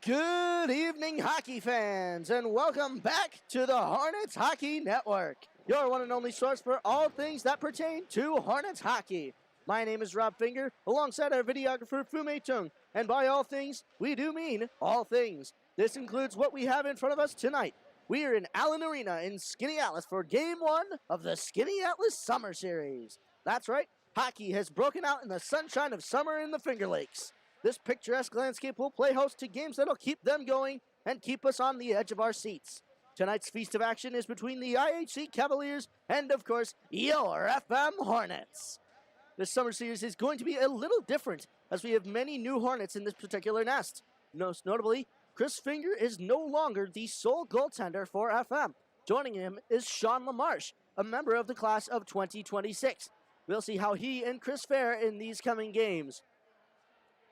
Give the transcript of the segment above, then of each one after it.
Good evening, hockey fans, and welcome back to the Hornets Hockey Network, your one and only source for all things that pertain to Hornets hockey. My name is Rob Finger, alongside our videographer Fu-Mei Tung, and by all things, we do mean all things. This includes what we have in front of us tonight. We are in Allen Arena in Skaneateles for Game 1 of the Skaneateles Summer Series. That's right, hockey has broken out in the sunshine of summer in the Finger Lakes. This picturesque landscape will play host to games that'll keep them going and keep us on the edge of our seats. Tonight's feast of action is between the IHC Cavaliers and, of course, your FM Hornets. This summer series is going to be a little different, as we have many new Hornets in this particular nest. Most notably, Chris Finger is no longer the sole goaltender for FM. Joining him is Sean LaMarche, a member of the class of 2026. We'll see how he and Chris fare in these coming games.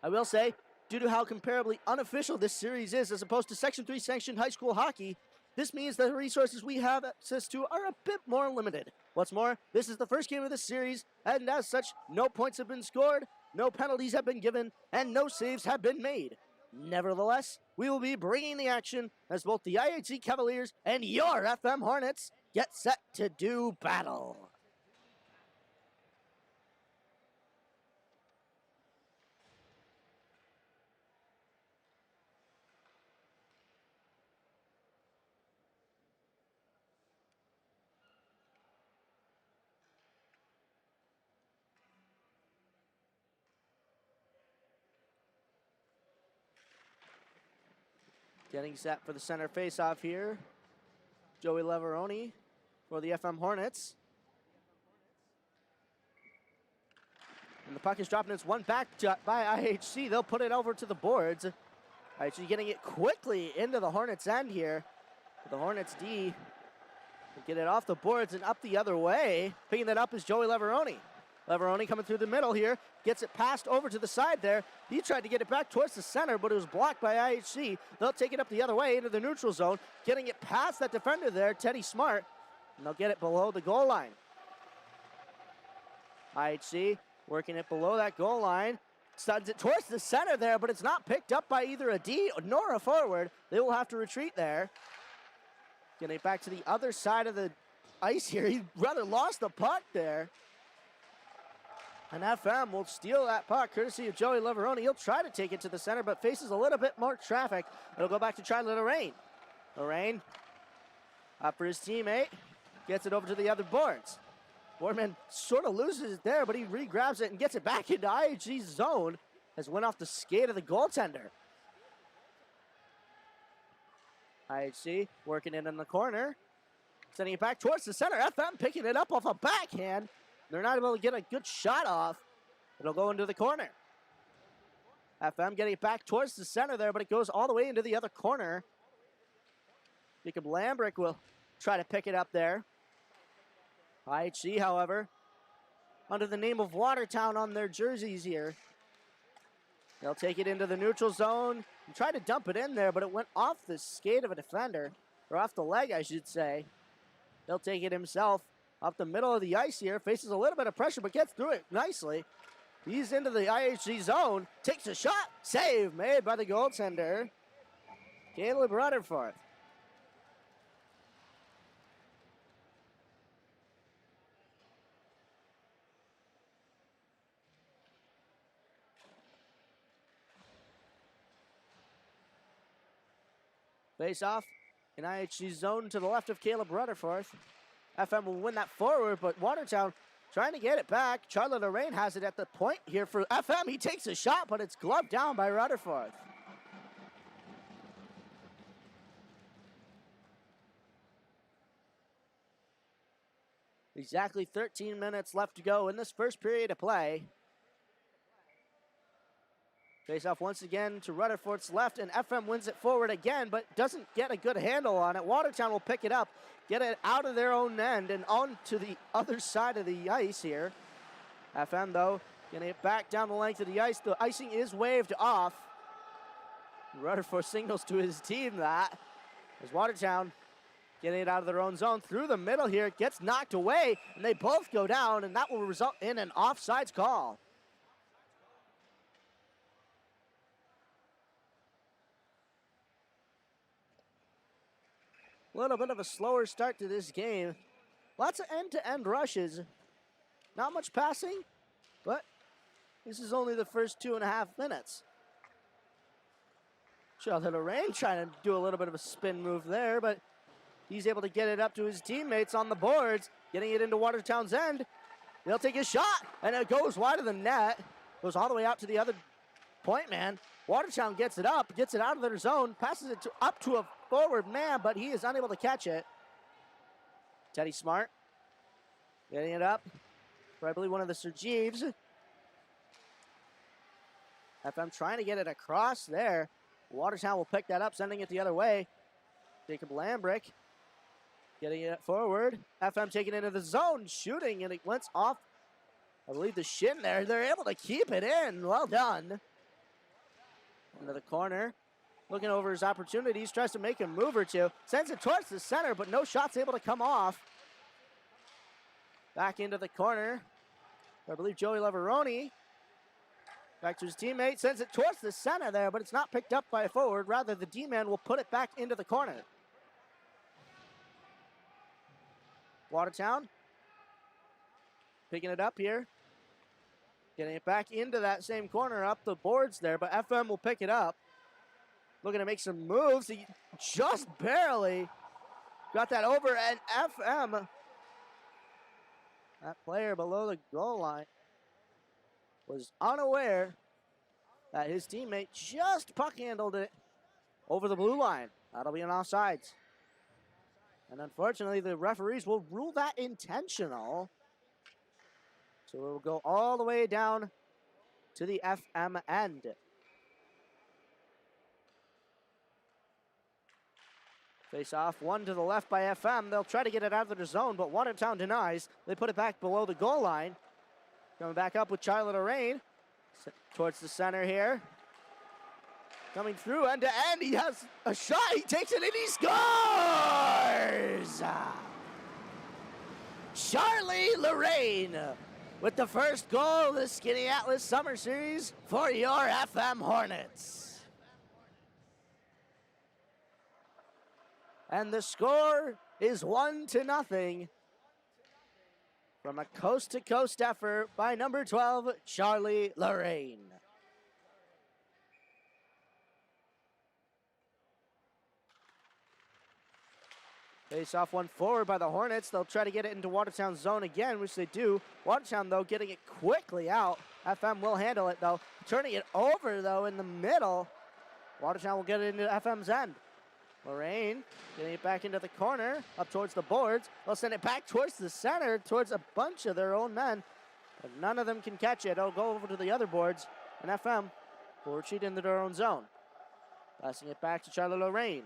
I will say, due to how comparably unofficial this series is as opposed to Section 3 sanctioned high school hockey, this means that the resources we have access to are a bit more limited. What's more, this is the first game of this series, and as such, no points have been scored, no penalties have been given, and no saves have been made. Nevertheless, we will be bringing the action as both the IHC Cavaliers and your FM Hornets get set to do battle. Getting set for the center face-off here. Joey Leveroni for the FM Hornets. And the puck is dropping. It's one back by IHC. They'll put it over to the boards. IHC getting it quickly into the Hornets' end here. The Hornets D will get it off the boards and up the other way. Picking that up is Joey Leveroni. Leveroni coming through the middle here, gets it passed over to the side there. He tried to get it back towards the center, but it was blocked by IHC. They'll take it up the other way into the neutral zone, getting it past that defender there, Teddy Smart, and they'll get it below the goal line. IHC working it below that goal line, studs it towards the center there, but it's not picked up by either a D nor a forward. They will have to retreat there. Getting it back to the other side of the ice here. He rather lost the puck there. And FM will steal that puck, courtesy of Joey Leveroni. He'll try to take it to the center, but faces a little bit more traffic. It'll go back to Charlie Lorraine. Lorraine up for his teammate. Gets it over to the other boards. Boardman sort of loses it there, but he re-grabs it and gets it back into IHG's zone. Has went off the skate of the goaltender. IHC working it in the corner. Sending it back towards the center. FM picking it up off a backhand. They're not able to get a good shot off. It'll go into the corner. FM getting it back towards the center there, but it goes all the way into the other corner. Jacob Lambrick will try to pick it up there. IHC, however, under the name of Watertown on their jerseys here. They'll take it into the neutral zone and try to dump it in there, but it went off the skate of a defender, or off the leg, I should say. He'll take it himself. Up the middle of the ice here, faces a little bit of pressure, but gets through it nicely. He's into the IHG zone, takes a shot, save made by the goaltender, Caleb Rutherford. Face off in IHG zone to the left of Caleb Rutherford. FM will win that forward, but Watertown trying to get it back. Charlotte Lorraine has it at the point here for FM. He takes a shot, but it's gloved down by Rutherford. Exactly 13 minutes left to go in this first period of play. Face off once again to Rutherford's left, and FM wins it forward again, but doesn't get a good handle on it. Watertown will pick it up, get it out of their own end and on to the other side of the ice here. FM, though, getting it back down the length of the ice. The icing is waved off. Rutherford signals to his team that as Watertown getting it out of their own zone through the middle here. It gets knocked away, and they both go down, and that will result in an offsides call. little bit of a slower start to this game. Lots of end-to-end rushes. Not much passing, but this is only the first 2.5 minutes. Charlotte Lorraine trying to do a little bit of a spin move there, but he's able to get it up to his teammates on the boards, getting it into Watertown's end. They'll take a shot, and it goes wide of the net. Goes all the way out to the other point man. Watertown gets it up, gets it out of their zone, passes it up to a forward man, but he is unable to catch it. Teddy Smart getting it up for, I believe, one of the Sergives. FM trying to get it across there. Watertown will pick that up, sending it the other way. Jacob Lambrick getting it forward. FM taking it into the zone, shooting, and it went off, I believe, the shin there. They're able to keep it in. Well done. Into the corner. Looking over his opportunities. Tries to make a move or two. Sends it towards the center, but no shot's able to come off. Back into the corner. I believe Joey Leveroni. Back to his teammate. Sends it towards the center there, but it's not picked up by a forward. Rather, the D-man will put it back into the corner. Watertown picking it up here. Getting it back into that same corner, up the boards there, but FM will pick it up. Looking to make some moves. He just barely got that over, and FM, that player below the goal line, was unaware that his teammate just puck handled it over the blue line. That'll be an offsides. And unfortunately, the referees will rule that intentional. So it will go all the way down to the FM end. Face off, one to the left by FM. They'll try to get it out of their zone, but Watertown denies. They put it back below the goal line. Coming back up with Charlotte Lorraine. Towards the center here. Coming through end to end. He has a shot. He takes it and he scores! Charlie Lorraine with the first goal of the Skaneateles Summer Series for your FM Hornets. And the score is 1-0 from a coast-to-coast effort by number 12, Charlie Lorraine. Face off one forward by the Hornets. They'll try to get it into Watertown's zone again, which they do. Watertown, though, getting it quickly out. FM will handle it, though. Turning it over, though, in the middle. Watertown will get it into FM's end. Lorraine getting it back into the corner, up towards the boards. They'll send it back towards the center, towards a bunch of their own men. But none of them can catch it. It'll go over to the other boards, and FM will retreat into their own zone. Passing it back to Charlie Lorraine.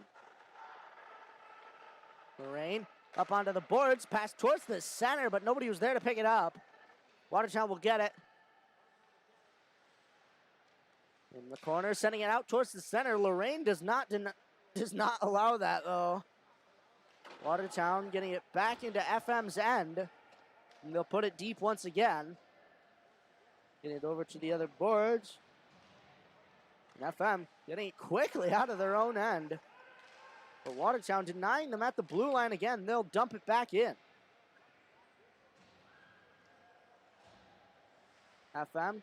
Lorraine up onto the boards, pass towards the center, but nobody was there to pick it up. Watertown will get it. In the corner, sending it out towards the center. Lorraine does not allow that, though. Watertown getting it back into FM's end. And they'll put it deep once again. Getting it over to the other boards. And FM getting it quickly out of their own end. But Watertown denying them at the blue line again. They'll dump it back in. FM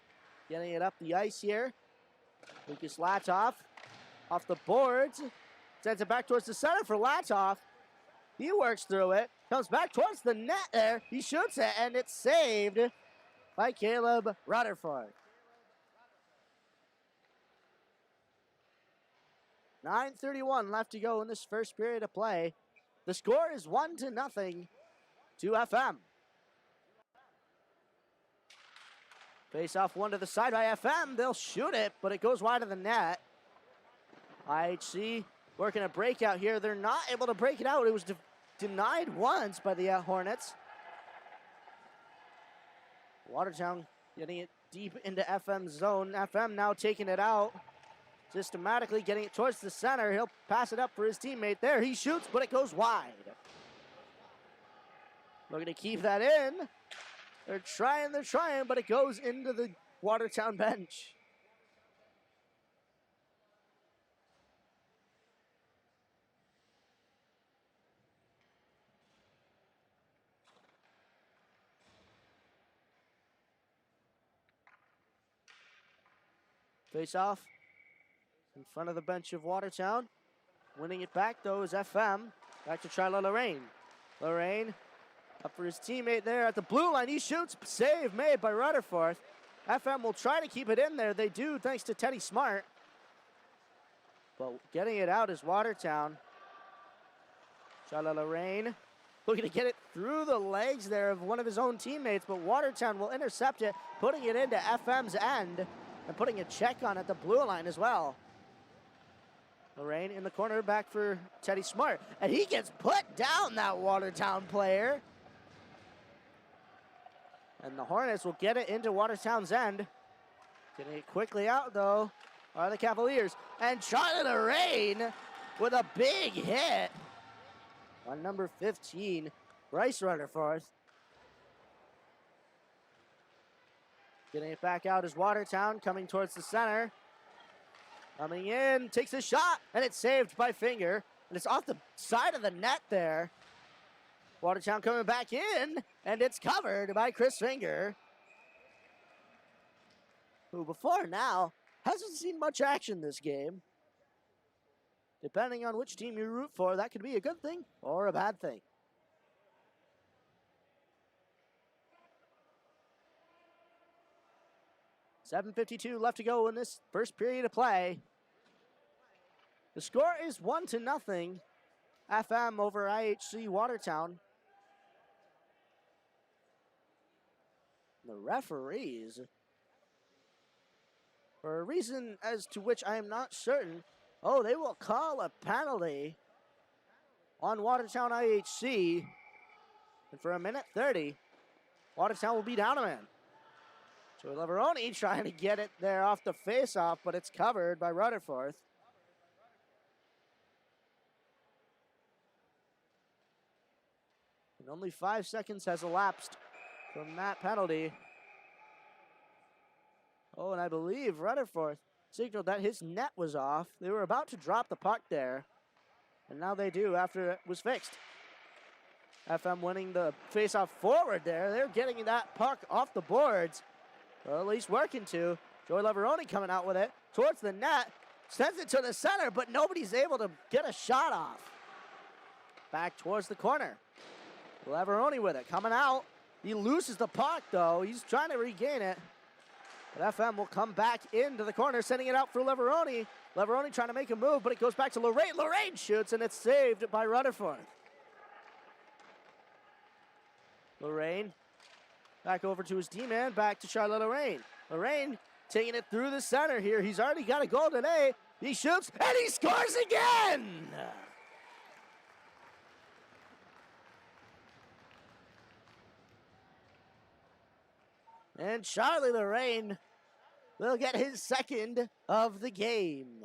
getting it up the ice here. Lucas Latoff off the boards. Sends it back towards the center for Latoff. He works through it. Comes back towards the net there. He shoots it, and it's saved by Caleb Rutherford. 9:31 left to go in this first period of play. The score is 1-0 to FM. Face off one to the side by FM. They'll shoot it, but it goes wide of the net. IHC working a breakout here. They're not able to break it out. It was denied once by the Hornets. Watertown getting it deep into FM's zone. FM now taking it out. Systematically getting it towards the center. He'll pass it up for his teammate there. He shoots, but it goes wide. Looking to keep that in. They're trying, but it goes into the Watertown bench. Face off in front of the bench of Watertown. Winning it back, though, is FM. Back to Charlotte Lorraine. Lorraine up for his teammate there at the blue line. He shoots. Save made by Rutherford. FM will try to keep it in there. They do, thanks to Teddy Smart. But getting it out is Watertown. Charlotte Lorraine looking to get it through the legs there of one of his own teammates, but Watertown will intercept it, putting it into FM's end and putting a check on at the blue line as well. Lorraine in the corner, back for Teddy Smart, and he gets put down, that Watertown player. And the Hornets will get it into Watertown's end. Getting it quickly out, though, are the Cavaliers. And Charlotte Lorraine with a big hit on number 15, Bryce Rutherford. Getting it back out is Watertown, coming towards the center. Coming in, takes a shot, and it's saved by Finger. And it's off the side of the net there. Watertown coming back in, and it's covered by Chris Finger, who before now hasn't seen much action this game. Depending on which team you root for, that could be a good thing or a bad thing. .7:52 left to go in this first period of play. The score is 1-0. FM over IHC Watertown. The referees, for a reason as to which I am not certain, they will call a penalty on Watertown IHC. And for 1:30, Watertown will be down a man. Joey Leveroni trying to get it there off the face-off, but it's covered by Rutherford. And only 5 seconds has elapsed from that penalty. And I believe Rutherford signaled that his net was off. They were about to drop the puck there, and now they do after it was fixed. FM winning the face-off forward there. They're getting that puck off the boards, or at least working to. Joey Leveroni coming out with it towards the net, sends it to the center, but nobody's able to get a shot off. Back towards the corner. Leveroni with it, coming out. He loses the puck, though. He's trying to regain it. But FM will come back into the corner, sending it out for Leveroni. Leveroni trying to make a move, but it goes back to Lorraine. Lorraine shoots, and it's saved by Rutherford. Lorraine back over to his D-man, back to Charlotte Lorraine. Lorraine taking it through the center here. He's already got a goal today. He shoots, and he scores again! And Charlie Lorraine will get his second of the game.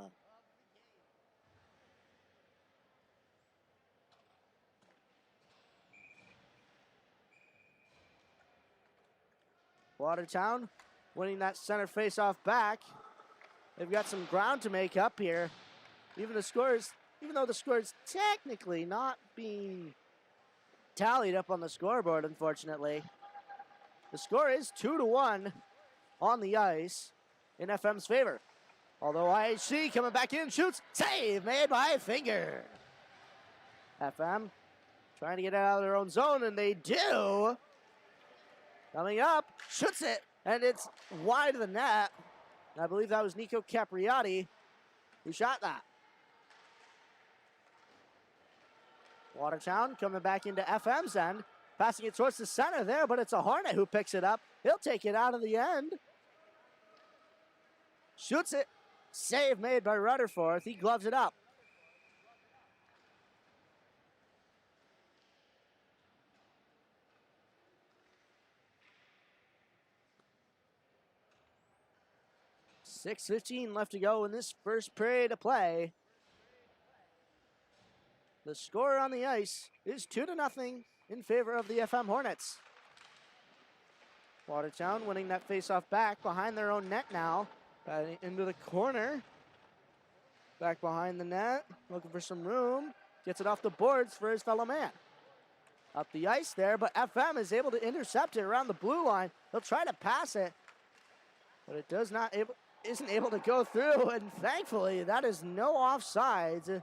Watertown winning that center face-off back. They've got some ground to make up here. Even though the score is technically not being tallied up on the scoreboard, unfortunately. The score is 2-1 on the ice in FM's favor. Although IHC coming back in, shoots, save made by Finger. FM trying to get out of their own zone, and they do. Coming up, shoots it, and it's wide of the net. And I believe that was Nico Capriati who shot that. Watertown coming back into FM's end. Passing it towards the center there, but it's a Hornet who picks it up. He'll take it out of the end. Shoots it. Save made by Rutherford. He gloves it up. .6:15 left to go in this first period of play. The score on the ice is 2-0. In favor of the FM Hornets. Watertown winning that face-off back behind their own net now. Into the corner. Back behind the net. Looking for some room. Gets it off the boards for his fellow man. Up the ice there, but FM is able to intercept it around the blue line. They'll try to pass it, but it does not isn't able to go through, and thankfully that is no offsides,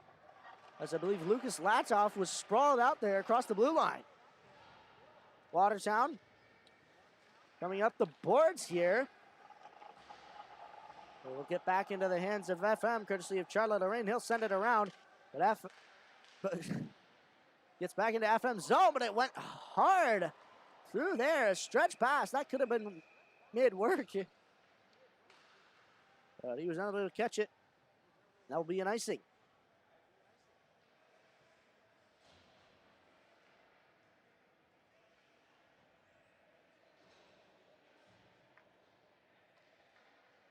as I believe Lucas Latoff was sprawled out there across the blue line. Watertown coming up the boards here. We'll get back into the hands of FM, courtesy of Charlie Lorraine. He'll send it around, but gets back into FM's zone, but it went hard through there. A stretch pass. That could have been mid-work. But he was unable to catch it. That will be an icing.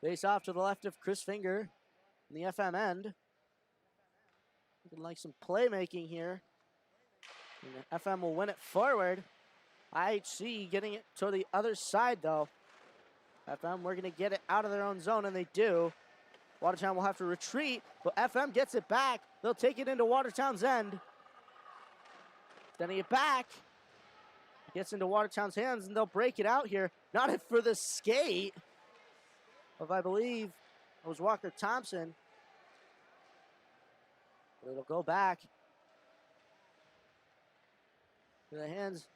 Face off to the left of Chris Finger in the FM end. Looking like some playmaking here. And FM will win it forward. IHC getting it to the other side, though. FM, we're going to get it out of their own zone, and they do. Watertown will have to retreat, but FM gets it back. They'll take it into Watertown's end. Sending it back. Gets into Watertown's hands, and they'll break it out here. Not for the skate of, I believe, it was Walker Thompson. But it'll go back to the hands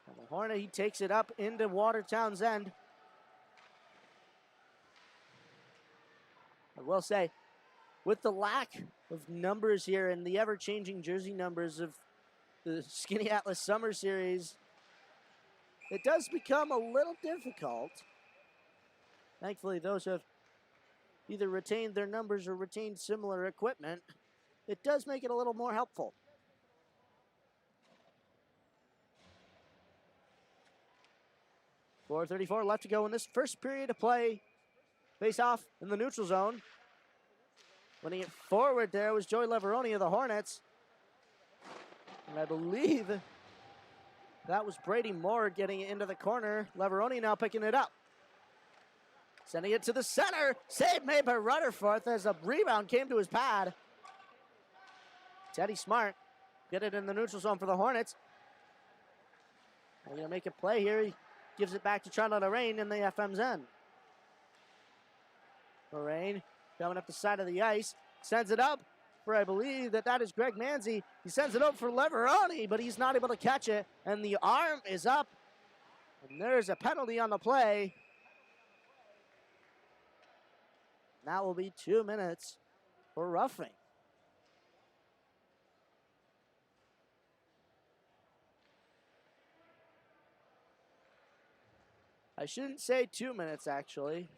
of the Hornet. He takes it up into Watertown's end. I will say, with the lack of numbers here and the ever-changing jersey numbers of the Skaneateles Summer Series, it does become a little difficult. Thankfully, those who have either retained their numbers or retained similar equipment, it does make it a little more helpful. .434 left to go in this first period of play. Face off in the neutral zone. Winning it forward there was Joey Leveroni of the Hornets. And I believe that was Brady Moore getting it into the corner. Leveroni now picking it up. Sending it to the center. Save made by Rutherford as a rebound came to his pad. Teddy Smart get it in the neutral zone for the Hornets. They're going to make a play here. He gives it back to Charlotte Lorraine in the FM's end. Lorraine coming up the side of the ice. Sends it up for, I believe, that is Greg Manzi. He sends it up for Leveroni, but he's not able to catch it. And the arm is up. And there's a penalty on the play. That will be 2 minutes for roughing. I shouldn't say 2 minutes, actually.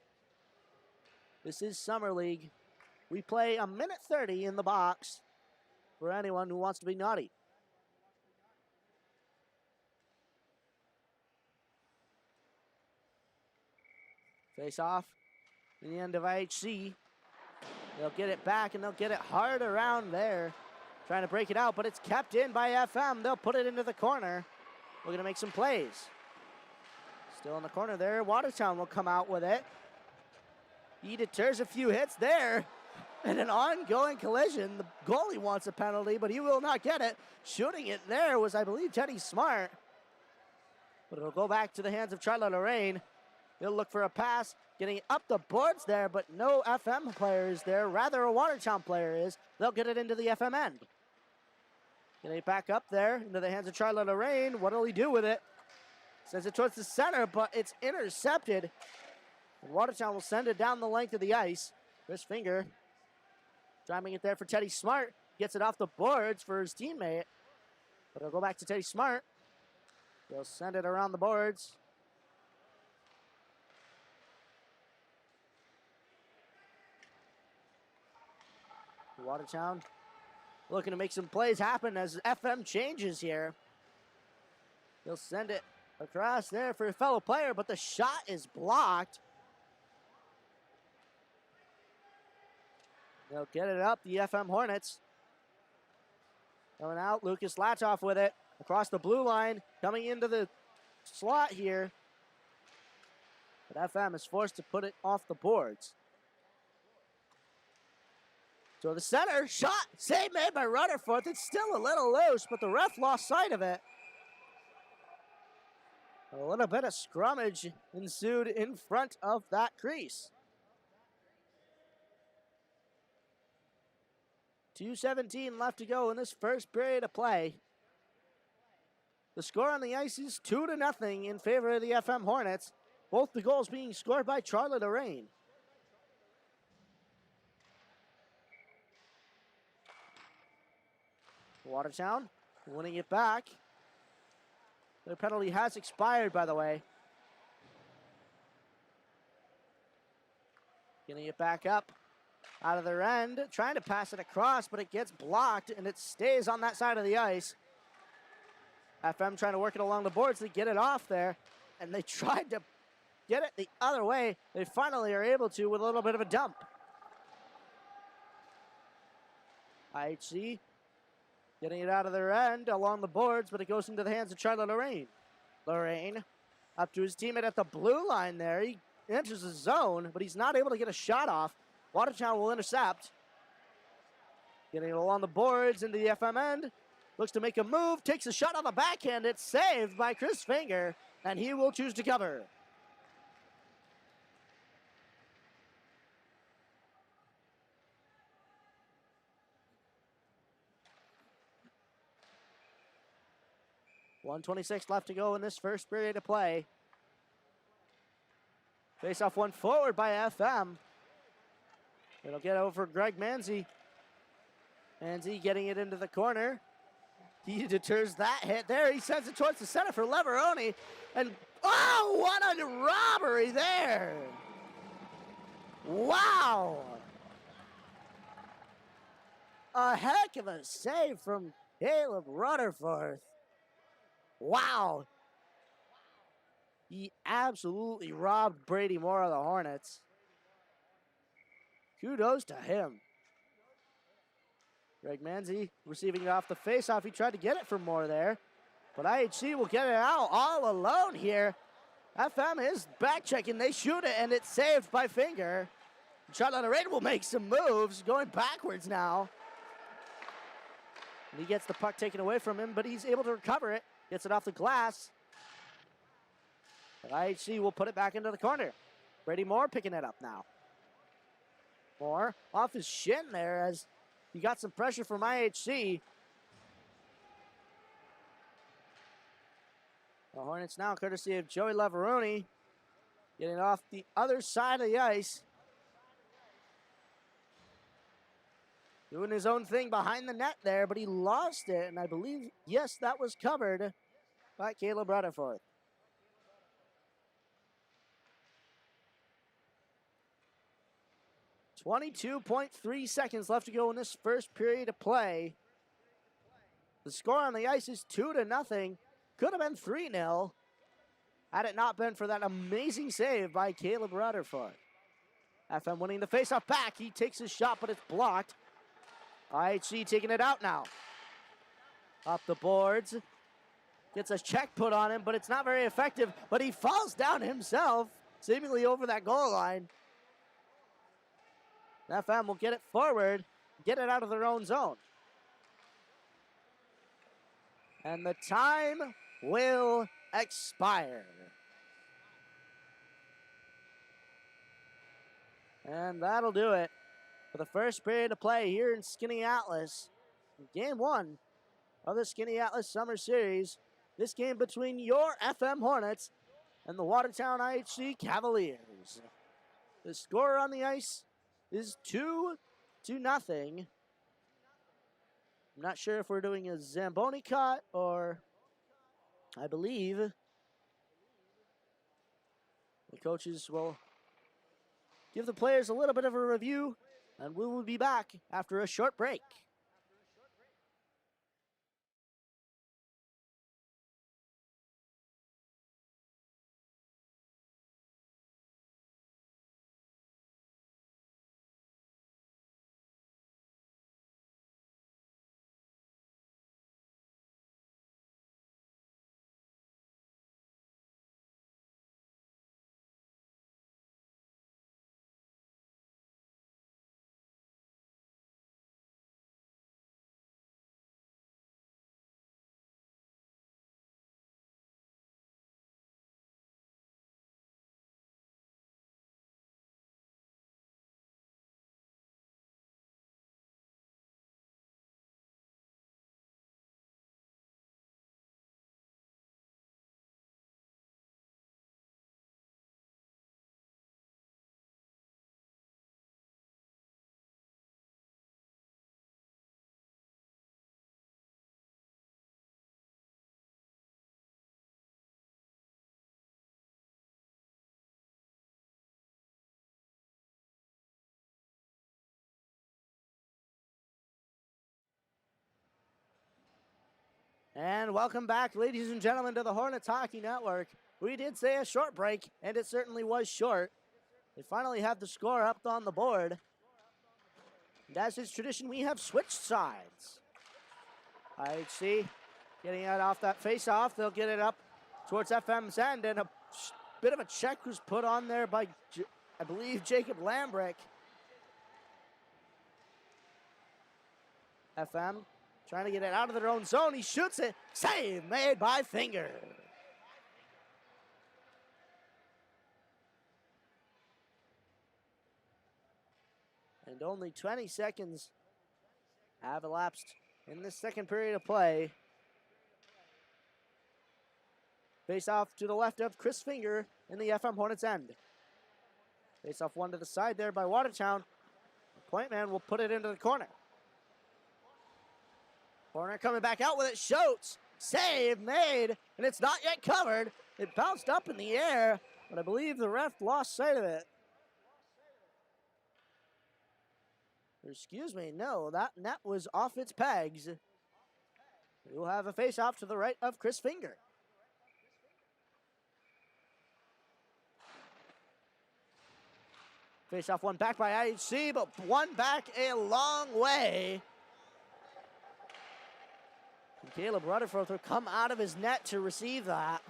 This is Summer League. We play a minute 30 in the box for anyone who wants to be naughty. Face off in the end of IHC. They'll get it back, and they'll get it hard around there. Trying to break it out, but it's kept in by FM. They'll put it into the corner. We're going to make some plays. Still in the corner there. Watertown will come out with it. He deters a few hits there. And an ongoing collision. The goalie wants a penalty, but he will not get it. Shooting it there was, I believe, Teddy Smart. But it'll go back to the hands of Charlie Lorraine. He'll look for a pass. Getting up the boards there, but no FM player is there. Rather, a Watertown player is. They'll get it into the FM end. Getting it back up there into the hands of Charlie Lorraine. What will he do with it? Sends it towards the center, but it's intercepted. And Watertown will send it down the length of the ice. Chris Finger driving it there for Teddy Smart. Gets it off the boards for his teammate. But it'll go back to Teddy Smart. They'll send it around the boards. Watertown looking to make some plays happen as FM changes here. He'll send it across there for a fellow player, but the shot is blocked. They'll get it up, the FM Hornets. Coming out, Lucas Latoff with it. Across the blue line, coming into the slot here. But FM is forced to put it off the boards. So the center, shot, save made by Rutherford. It's still a little loose, but the ref lost sight of it. A little bit of scrummage ensued in front of that crease. 2:17 left to go in this first period of play. The score on the ice is 2-0 in favor of the FM Hornets. Both the goals being scored by Charlotte Lorraine. Watertown winning it back. Their penalty has expired, by the way. Getting it back up out of their end, trying to pass it across, but it gets blocked and it stays on that side of the ice. FM trying to work it along the boards to get it off there, and they tried to get it the other way. They finally are able to with a little bit of a dump. IHC getting it out of their end along the boards, but it goes into the hands of Charlotte Lorraine. Lorraine up to his teammate at the blue line there. He enters the zone, but he's not able to get a shot off. Watertown will intercept. Getting it along the boards into the FM end. Looks to make a move, takes a shot on the backhand. It's saved by Chris Finger, and he will choose to cover. .126 left to go in this first period of play. Face-off one forward by FM. It'll get over Greg Manzi. Manzi getting it into the corner. He deters that hit there. He sends it towards the center for Leveroni. And, oh, what a robbery there. Wow. A heck of a save from Caleb Rutherford. Wow. He absolutely robbed Brady Moore of the Hornets. Kudos to him. Greg Manzi receiving it off the faceoff. He tried to get it for Moore there, but IHC will get it out all alone here. FM is back checking. They shoot it, and it's saved by Finger. Charlotte Lorraine will make some moves, going backwards now. And he gets the puck taken away from him, but he's able to recover it. Gets it off the glass. And IHC will put it back into the corner. Brady Moore picking it up now. Moore off his shin there as he got some pressure from IHC. The Hornets now courtesy of Joey Leveroni. Getting off the other side of the ice. Doing his own thing behind the net there, but he lost it. And I believe, yes, that was covered by Caleb Rutherford. .3 seconds left to go in this first period of play. The score on the ice is 2-0. Could have been 3-0 had it not been for that amazing save by Caleb Rutherford. FM winning the faceoff back. He takes his shot, but it's blocked. IHC taking it out now. Up the boards. Gets a check put on him, but it's not very effective. But he falls down himself, seemingly over that goal line. FM will get it forward, get it out of their own zone. And the time will expire. And that'll do it for the first period of play here in Skaneateles. Game 1 of the Skaneateles Summer Series. This game between your FM Hornets and the Watertown IHC Cavaliers. The score on the ice is 2-0. I'm not sure if we're doing a Zamboni cut or I believe the coaches will give the players a little bit of a review, and we will be back after a short break. And welcome back, ladies and gentlemen, to the Hornets Hockey Network. We did say a short break, and it certainly was short. They finally have the score up on the board. And as is tradition, we have switched sides. IHC getting it off that face-off. They'll get it up towards FM's end, and a bit of a check was put on there by, I believe, Jacob Lambrick. FM trying to get it out of their own zone. He shoots it. Save made by Finger. And only 20 seconds have elapsed in this second period of play. Face off to the left of Chris Finger in the FM Hornets end. Face off one to the side there by Watertown. The point man will put it into the corner. Corner coming back out with it. Shoots. Save made. And it's not yet covered. It bounced up in the air, but I believe the ref lost sight of it. Excuse me, no, that net was off its pegs. We'll have a face-off to the right of Chris Finger. Face-off one back by IHC, but one back a long way. And Caleb Rutherford will come out of his net to receive that.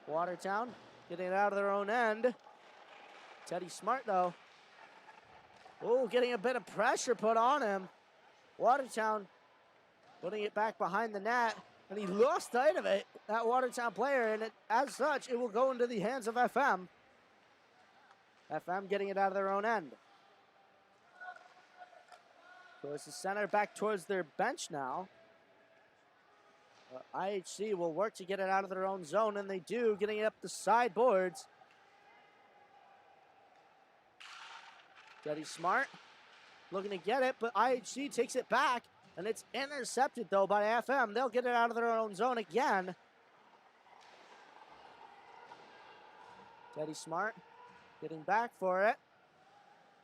Watertown getting it out of their own end. Teddy Smart, though. Oh, getting a bit of pressure put on him. Watertown putting it back behind the net, and he lost sight of it, that Watertown player, and as such, it will go into the hands of FM. FM getting it out of their own end. Towards the center, back towards their bench now. IHC will work to get it out of their own zone, and they do, getting it up the sideboards. Teddy Smart looking to get it, but IHC takes it back, and it's intercepted, though, by FM. They'll get it out of their own zone again. Teddy Smart getting back for it.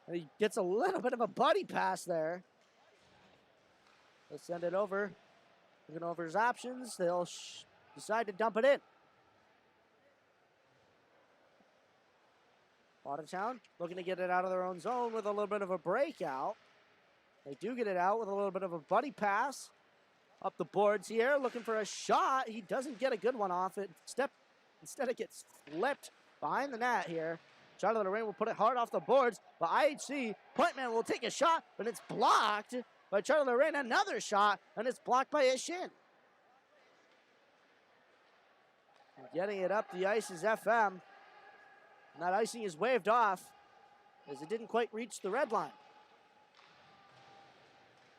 And he gets a little bit of a buddy pass there. They'll send it over. Looking over his options. They'll decide to dump it in. Watertown looking to get it out of their own zone with a little bit of a breakout. They do get it out with a little bit of a buddy pass. Up the boards here, looking for a shot. He doesn't get a good one off it. Instead, it gets flipped behind the net here. Charlie Lorraine will put it hard off the boards, but IHC, point man will take a shot, but it's blocked by Charlie Lorraine. Another shot, and it's blocked by his shin. Getting it up the ice is FM. And that icing is waved off as it didn't quite reach the red line.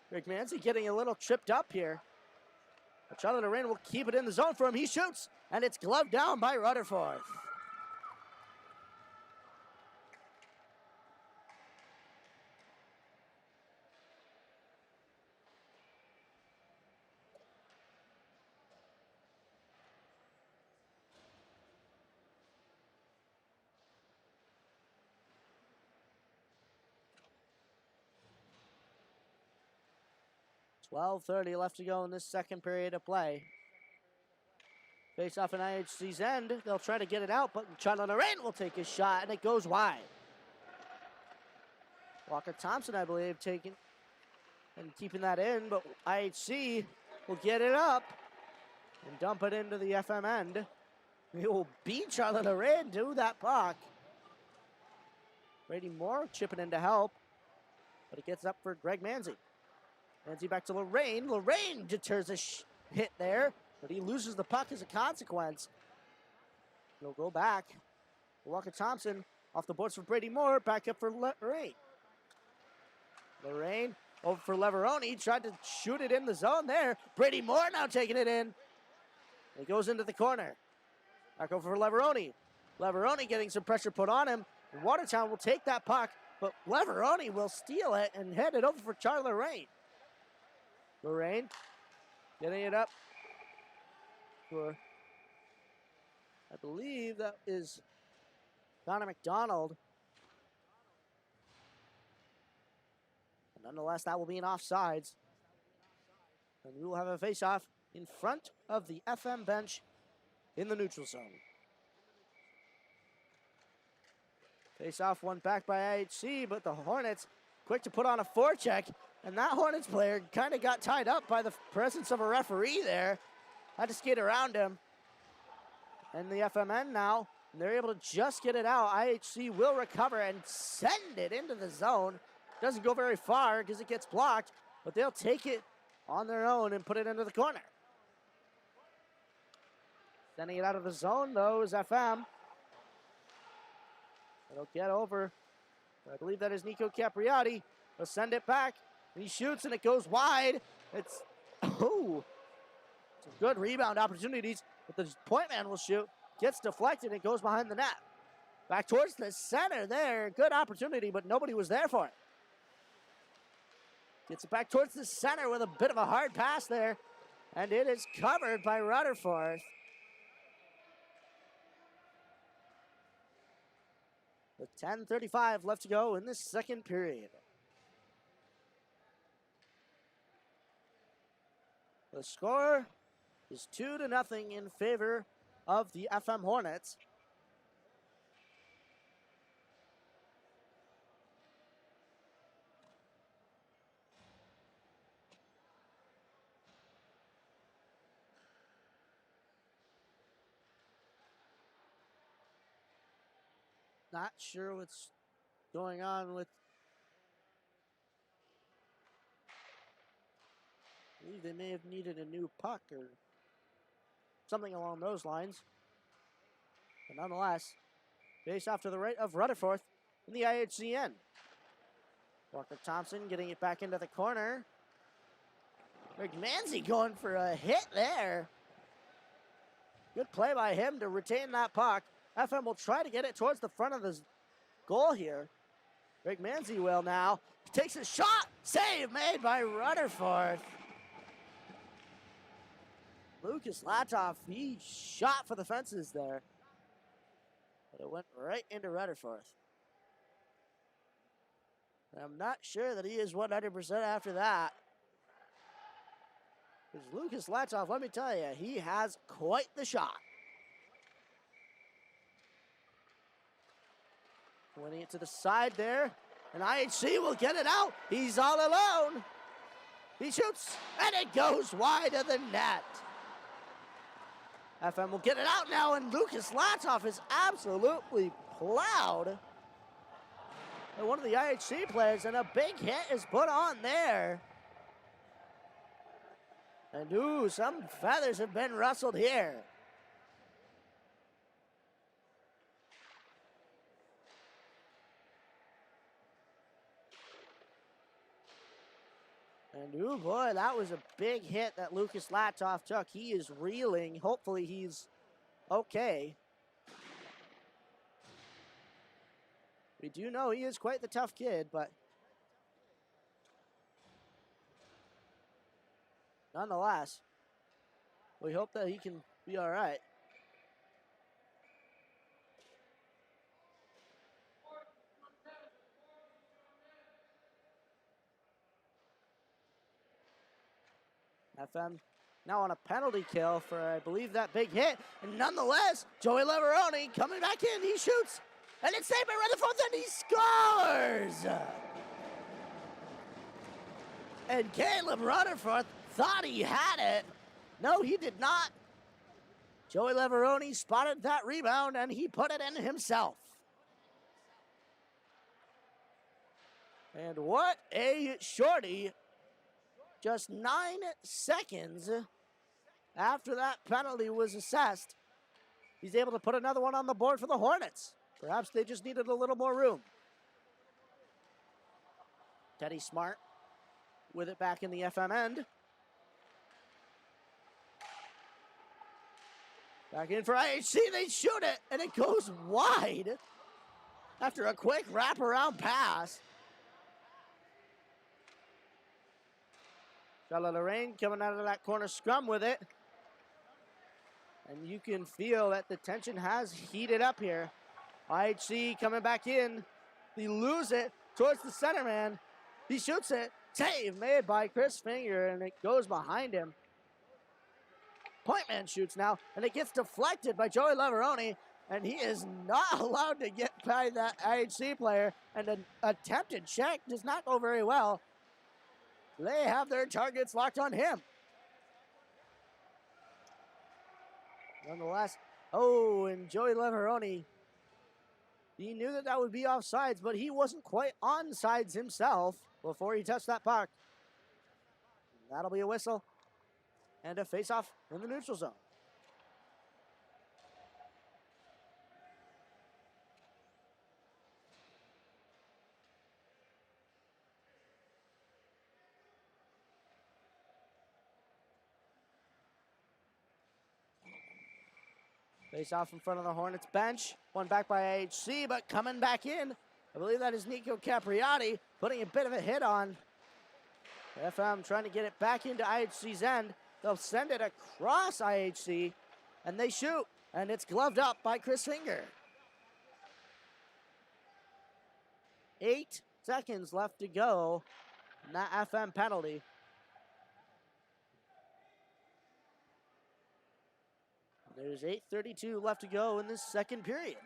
Greg Manzi getting a little tripped up here. But Charlie Lorraine will keep it in the zone for him. He shoots, and it's gloved down by Rutherford. .30 left to go in this second period of play. Face off in IHC's end. They'll try to get it out, but Charlie Lorraine will take his shot, and it goes wide. Walker Thompson, I believe, taking and keeping that in, but IHC will get it up and dump it into the FM end. He will beat Charlie Lorraine to that puck. Brady Moore chipping in to help, but it gets up for Greg Manzi. Manzi back to Lorraine. Lorraine deters a hit there, but he loses the puck as a consequence. He'll go back. Walker Thompson off the boards for Brady Moore. Back up for Lorraine. Lorraine over for Leveroni. Tried to shoot it in the zone there. Brady Moore now taking it in. It goes into the corner. Back over for Leveroni. Leveroni getting some pressure put on him. And Watertown will take that puck, but Leveroni will steal it and head it over for Charlie Lorraine. Lorraine getting it up for, I believe that is Connor McDonald. But nonetheless, that will be an offsides. And we will have a face-off in front of the FM bench in the neutral zone. Face-off one back by IHC, but the Hornets quick to put on a forecheck. And that Hornets player kind of got tied up by the presence of a referee there. Had to skate around him. And the FMN now, and they're able to just get it out. IHC will recover and send it into the zone. Doesn't go very far because it gets blocked, but they'll take it on their own and put it into the corner. Sending it out of the zone, though, is FM. It'll get over. I believe that is Nico Capriati. He'll send it back. And he shoots, and it goes wide. It's, some good rebound opportunities, but the point man will shoot. Gets deflected, and goes behind the net. Back towards the center there. Good opportunity, but nobody was there for it. Gets it back towards the center with a bit of a hard pass there. And it is covered by Rutherford. With 10:35 left to go in the second period. The score is 2-0 in favor of the FM Hornets. Not sure what's going on with. I believe they may have needed a new puck or something along those lines. But nonetheless, face off to the right of Rutherford in the IHC end. Walker Thompson getting it back into the corner. McManzy going for a hit there. Good play by him to retain that puck. FM will try to get it towards the front of the goal here. Rick Manzi will now. He takes a shot. Save made by Rutherford. Lucas Latoff, he shot for the fences there. But it went right into Rutherford. And I'm not sure that he is 100% after that. Because Lucas Latoff, let me tell you, he has quite the shot. Winning it to the side there. And IHC will get it out. He's all alone. He shoots, and it goes wide of the net. FM will get it out now, and Lucas Latoff is absolutely plowed. And one of the IHC players, and a big hit is put on there. And ooh, some feathers have been rustled here. And ooh boy, that was a big hit that Lucas Latoff took. He is reeling. Hopefully he's okay. We do know he is quite the tough kid, but nonetheless, we hope that he can be all right. FM now on a penalty kill for, I believe, that big hit. And nonetheless, Joey Leveroni coming back in. He shoots, and it's saved by Rutherford, and he scores! And Caleb Rutherford thought he had it. No, he did not. Joey Leveroni spotted that rebound, and he put it in himself. And what a shorty. Just 9 seconds after that penalty was assessed, he's able to put another one on the board for the Hornets. Perhaps they just needed a little more room. Teddy Smart with it back in the FM end. Back in for IHC, they shoot it, and it goes wide after a quick wraparound pass. Charlotte Lorraine coming out of that corner scrum with it. And you can feel that the tension has heated up here. IHC coming back in. They lose it towards the center man. He shoots it. Save made by Chris Finger, and it goes behind him. Point man shoots now, and it gets deflected by Joey Leveroni, and he is not allowed to get by that IHC player, and an attempted check does not go very well. They have their targets locked on him. Nonetheless, and Joey Leveroni, he knew that that would be offsides, but he wasn't quite onsides himself before he touched that puck. That'll be a whistle and a face-off in the neutral zone. Face off in front of the Hornets bench. One back by IHC, but coming back in, I believe that is Nico Capriati putting a bit of a hit on. FM trying to get it back into IHC's end. They'll send it across IHC, and they shoot, and it's gloved up by Chris Finger. 8 seconds left to go in that FM penalty. There's 8:32 left to go in this second period.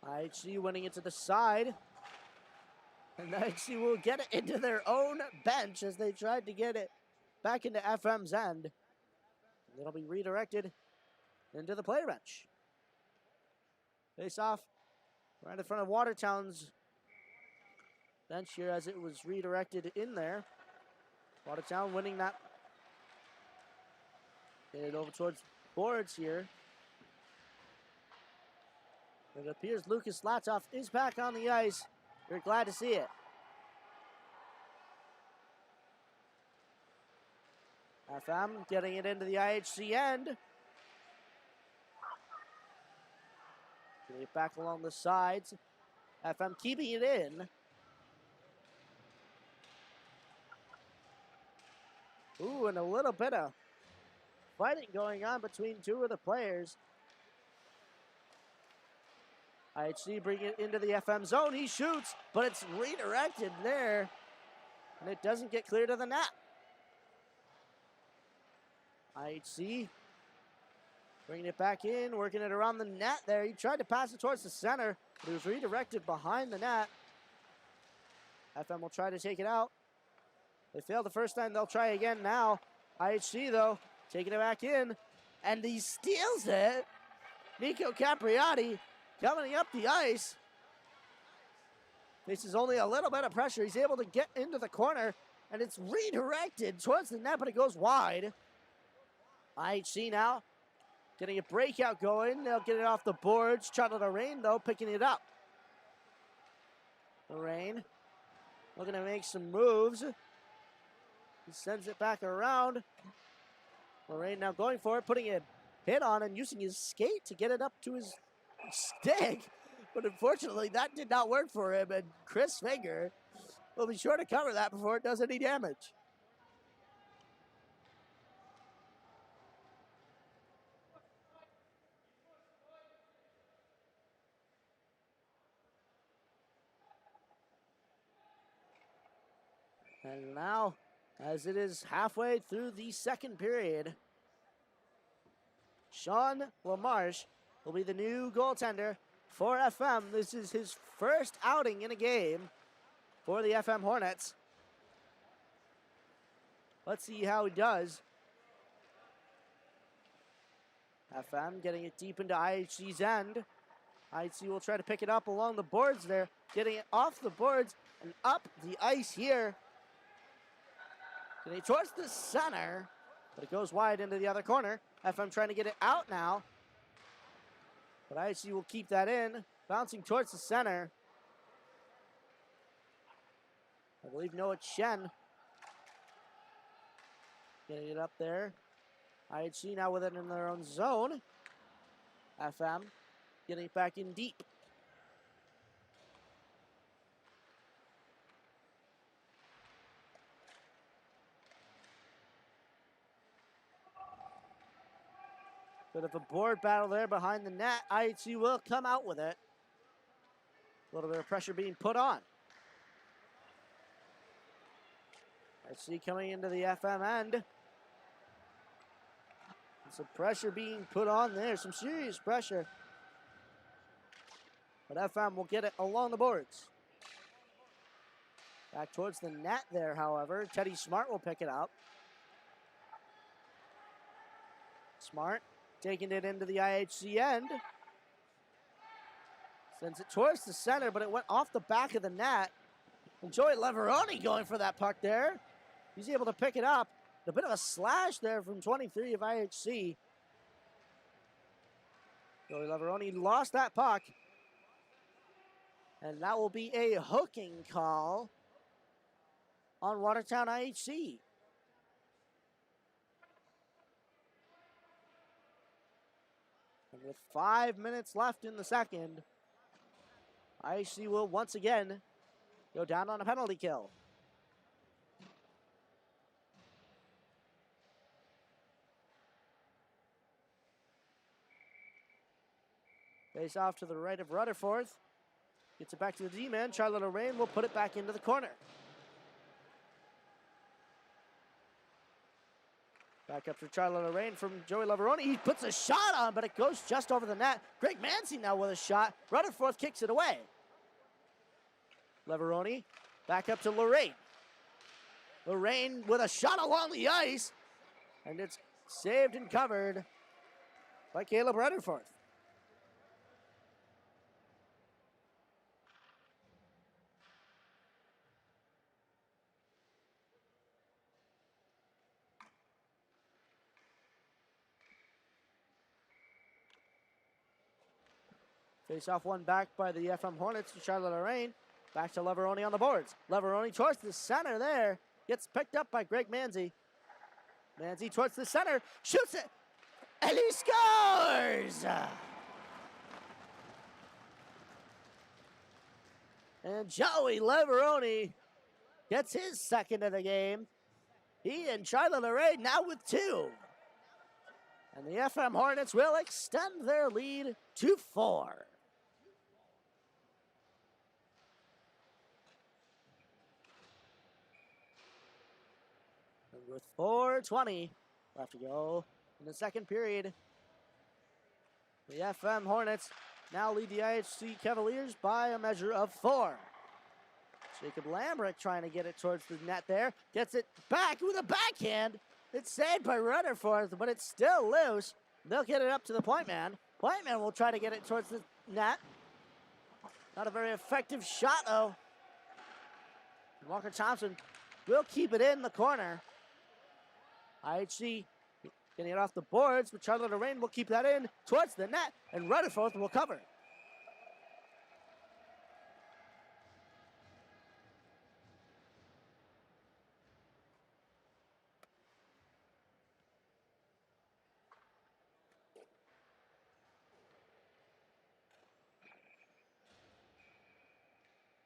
IHC winning it to the side. And IHC will get it into their own bench as they tried to get it back into FM's end. And it'll be redirected into the player bench. Face off right in front of Watertown's bench here as it was redirected in there. Watertown winning that. Get it over towards boards here. It appears Lucas Latoff is back on the ice. We're glad to see it. FM getting it into the IHC end. Getting it back along the sides. FM keeping it in. Ooh, and a little bit of fighting going on between two of the players. IHC bring it into the FM zone. He shoots, but it's redirected there, and it doesn't get clear to the net. IHC bringing it back in, working it around the net there. He tried to pass it towards the center, but it was redirected behind the net. FM will try to take it out. They failed the first time. They'll try again now. IHC, though, taking it back in, and he steals it. Nico Capriati coming up the ice. This is only a little bit of pressure. He's able to get into the corner, and it's redirected towards the net, but it goes wide. IHC now getting a breakout going. They'll get it off the boards. Charlotte Lorraine, though, picking it up. Lorraine looking to make some moves. He sends it back around. Lorraine now going for it, putting a hit on and using his skate to get it up to his stick. But unfortunately, that did not work for him, and Chris Finger will be sure to cover that before it does any damage. And now, as it is halfway through the second period, Sean LaMarche will be the new goaltender for FM. This is his first outing in a game for the FM Hornets. Let's see how he does. FM getting it deep into IHC's end. IHC will try to pick it up along the boards there, getting it off the boards and up the ice here. Getting towards the center, but it goes wide into the other corner. FM trying to get it out now. But IHC will keep that in, bouncing towards the center. I believe Noah Chen getting it up there. IHC now with it in their own zone. FM getting it back in deep. Bit of a board battle there behind the net. IHC will come out with it. A little bit of pressure being put on. IHC coming into the FM end. Some pressure being put on there. Some serious pressure. But FM will get it along the boards. Back towards the net there, however. Teddy Smart will pick it up. Smart taking it into the IHC end. Sends it towards the center, but it went off the back of the net. And Joey Leveroni going for that puck there. He's able to pick it up. A bit of a slash there from 23 of IHC. Joey Leveroni lost that puck. And that will be a hooking call on Watertown IHC. And with 5 minutes left in the second, IHC will once again go down on a penalty kill. Face off to the right of Rutherford. Gets it back to the D-man. Charlotte Lorraine will put it back into the corner. Back up for Charlotte Lorraine from Joey Leveroni. He puts a shot on, but it goes just over the net. Greg Mancy now with a shot. Rutherford kicks it away. Leveroni back up to Lorraine. Lorraine with a shot along the ice. And it's saved and covered by Caleb Rutherford. Face off one back by the FM Hornets to Charlotte Lorraine. Back to Leveroni on the boards. Leveroni towards the center there. Gets picked up by Greg Manzi. Manzi towards the center. Shoots it. And he scores! And Joey Leveroni gets his second of the game. He and Charlotte Lorraine now with 2. And the FM Hornets will extend their lead to 4. With 4:20 left to go in the second period, the FM Hornets now lead the IHC Cavaliers by a measure of 4. Jacob Lambrick trying to get it towards the net there. Gets it back with a backhand. It's saved by Rutherford, but it's still loose. They'll get it up to the point man. Point man will try to get it towards the net. Not a very effective shot, though. Walker Thompson will keep it in the corner. IHC getting it off the boards, but Charlotte Lorraine will keep that in towards the net, and Rutherford will cover.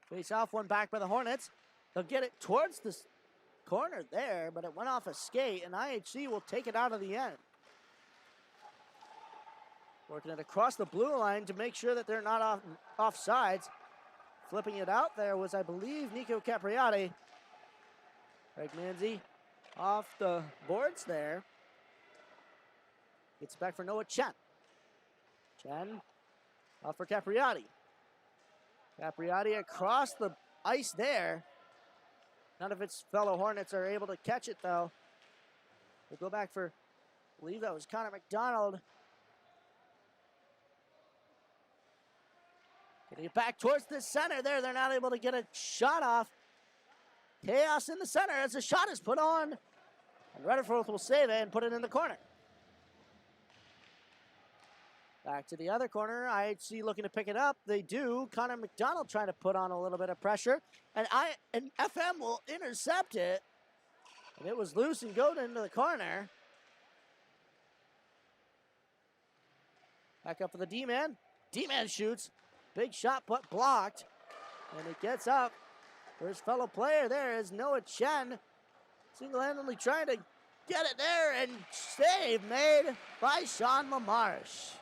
Face off one back by the Hornets. They'll get it towards the corner there, but it went off a skate, and IHC will take it out of the end. Working it across the blue line to make sure that they're not offsides. Flipping it out there was, I believe, Nico Capriati. Greg Manzi off the boards there. Gets back for Noah Chen. Chen off for Capriati. Capriati across the ice there. None of its fellow Hornets are able to catch it, though. We'll go back for, I believe that was Connor McDonald. Getting it back towards the center there. They're not able to get a shot off. Chaos in the center as the shot is put on. And Rutherford will save it and put it in the corner. Back to the other corner. IHC looking to pick it up. They do. Connor McDonald trying to put on a little bit of pressure. And FM will intercept it. And it was loose and go into the corner. Back up for the D-man. D-man shoots. Big shot, but blocked. And it gets up. For his fellow player there is Noah Chen. Single-handedly trying to get it there, and save made by Sean LaMarche.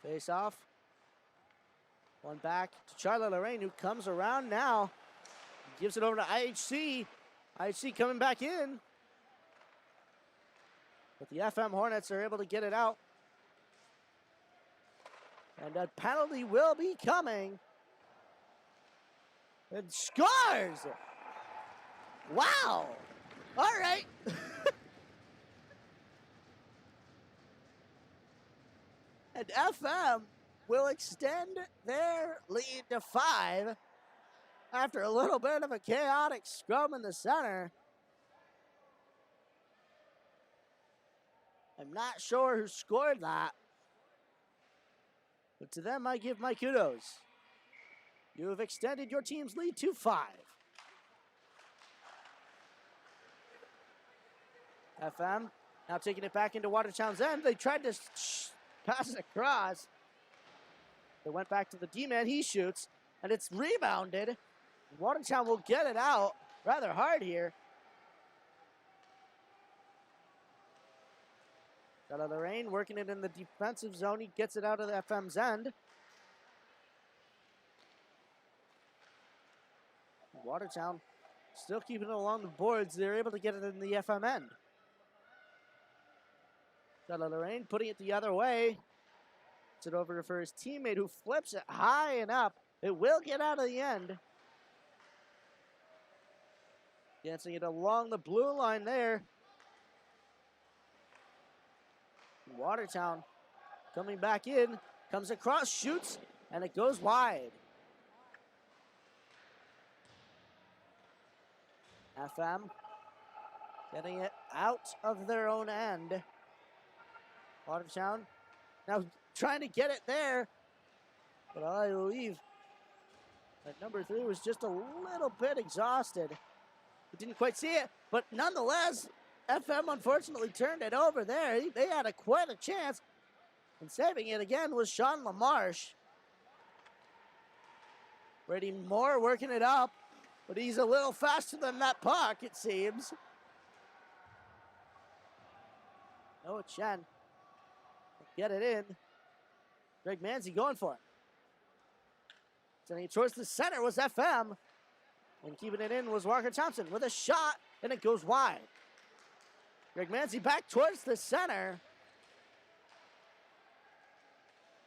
Face off. One back to Charlotte Lorraine, who comes around now. Gives it over to IHC. IHC coming back in. But the FM Hornets are able to get it out. And a penalty will be coming. And scores! Wow! All right. And FM will extend their lead to 5 after a little bit of a chaotic scrum in the center. I'm not sure who scored that, but to them I give my kudos. You have extended your team's lead to 5. FM now taking it back into Watertown's end. They tried to pass it across. They went back to the D-man. He shoots, and it's rebounded. Watertown will get it out rather hard here. Out of the rain, working it in the defensive zone. He gets it out of the FM's end. Watertown still keeping it along the boards. They're able to get it in the FM end. Out of the rain, putting it the other way. Puts it over for his teammate, who flips it high and up. It will get out of the end. Dancing it along the blue line there. Watertown coming back in, comes across, shoots, and it goes wide. FM getting it out of their own end. Watertown now trying to get it there, but I believe that number 3 was just a little bit exhausted. We didn't quite see it, but nonetheless, FM unfortunately turned it over there. They had quite a chance, and saving it again was Sean LaMarche. Brady Moore working it up, but he's a little faster than that puck, it seems. Noah Chen get it in. Greg Manzi going for it. Sending it towards the center was FM. And keeping it in was Walker Thompson with a shot, and it goes wide. Greg Manzi back towards the center.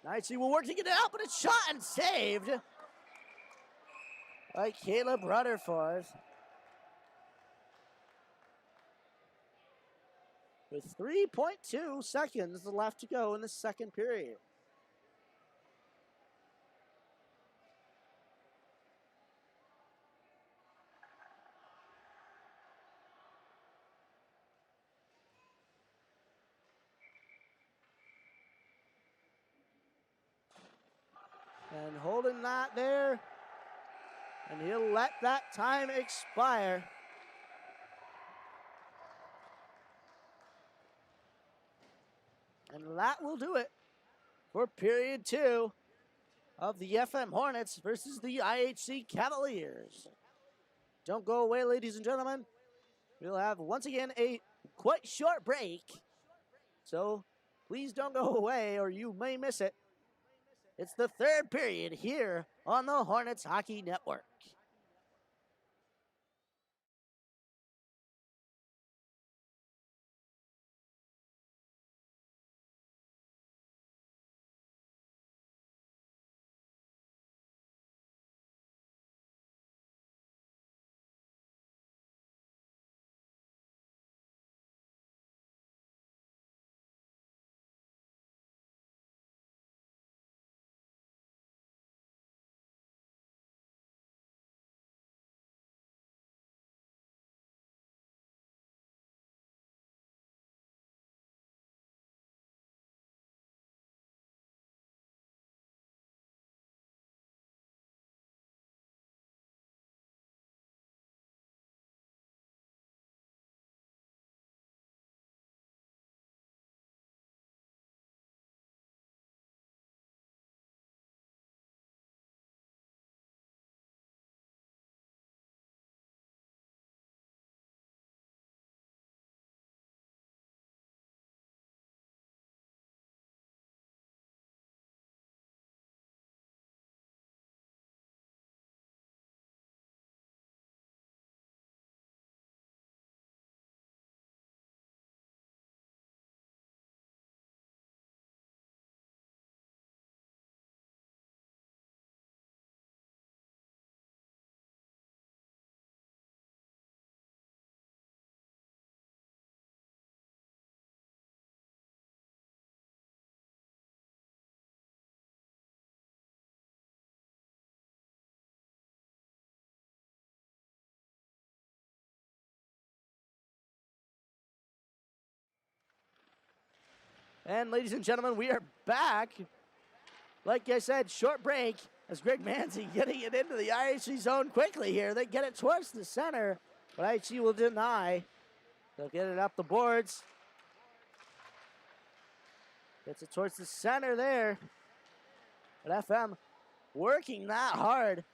IHC will work to get it out, but it's shot and saved by Caleb Rutherford. With 3.2 seconds left to go in the second period. And holding that there. And he'll let that time expire. And that will do it for period 2 of the FM Hornets versus the IHC Cavaliers. Don't go away, ladies and gentlemen. We'll have, once again, a quite short break. So please don't go away or you may miss it. It's the third period here on the Hornets Hockey Network. And ladies and gentlemen, we are back. Like I said, short break as Greg Manzi getting it into the IHC zone quickly here. They get it towards the center, but IHC will deny. They'll get it up the boards. Gets it towards the center there. But FM working that hard.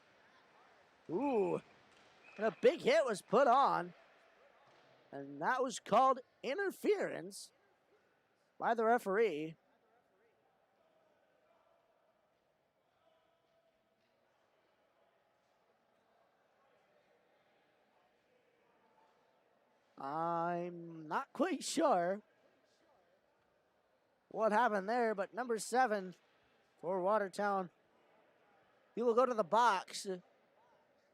Ooh. And a big hit was put on. And that was called interference by the referee. I'm not quite sure what happened there, but number 7 for Watertown, he will go to the box.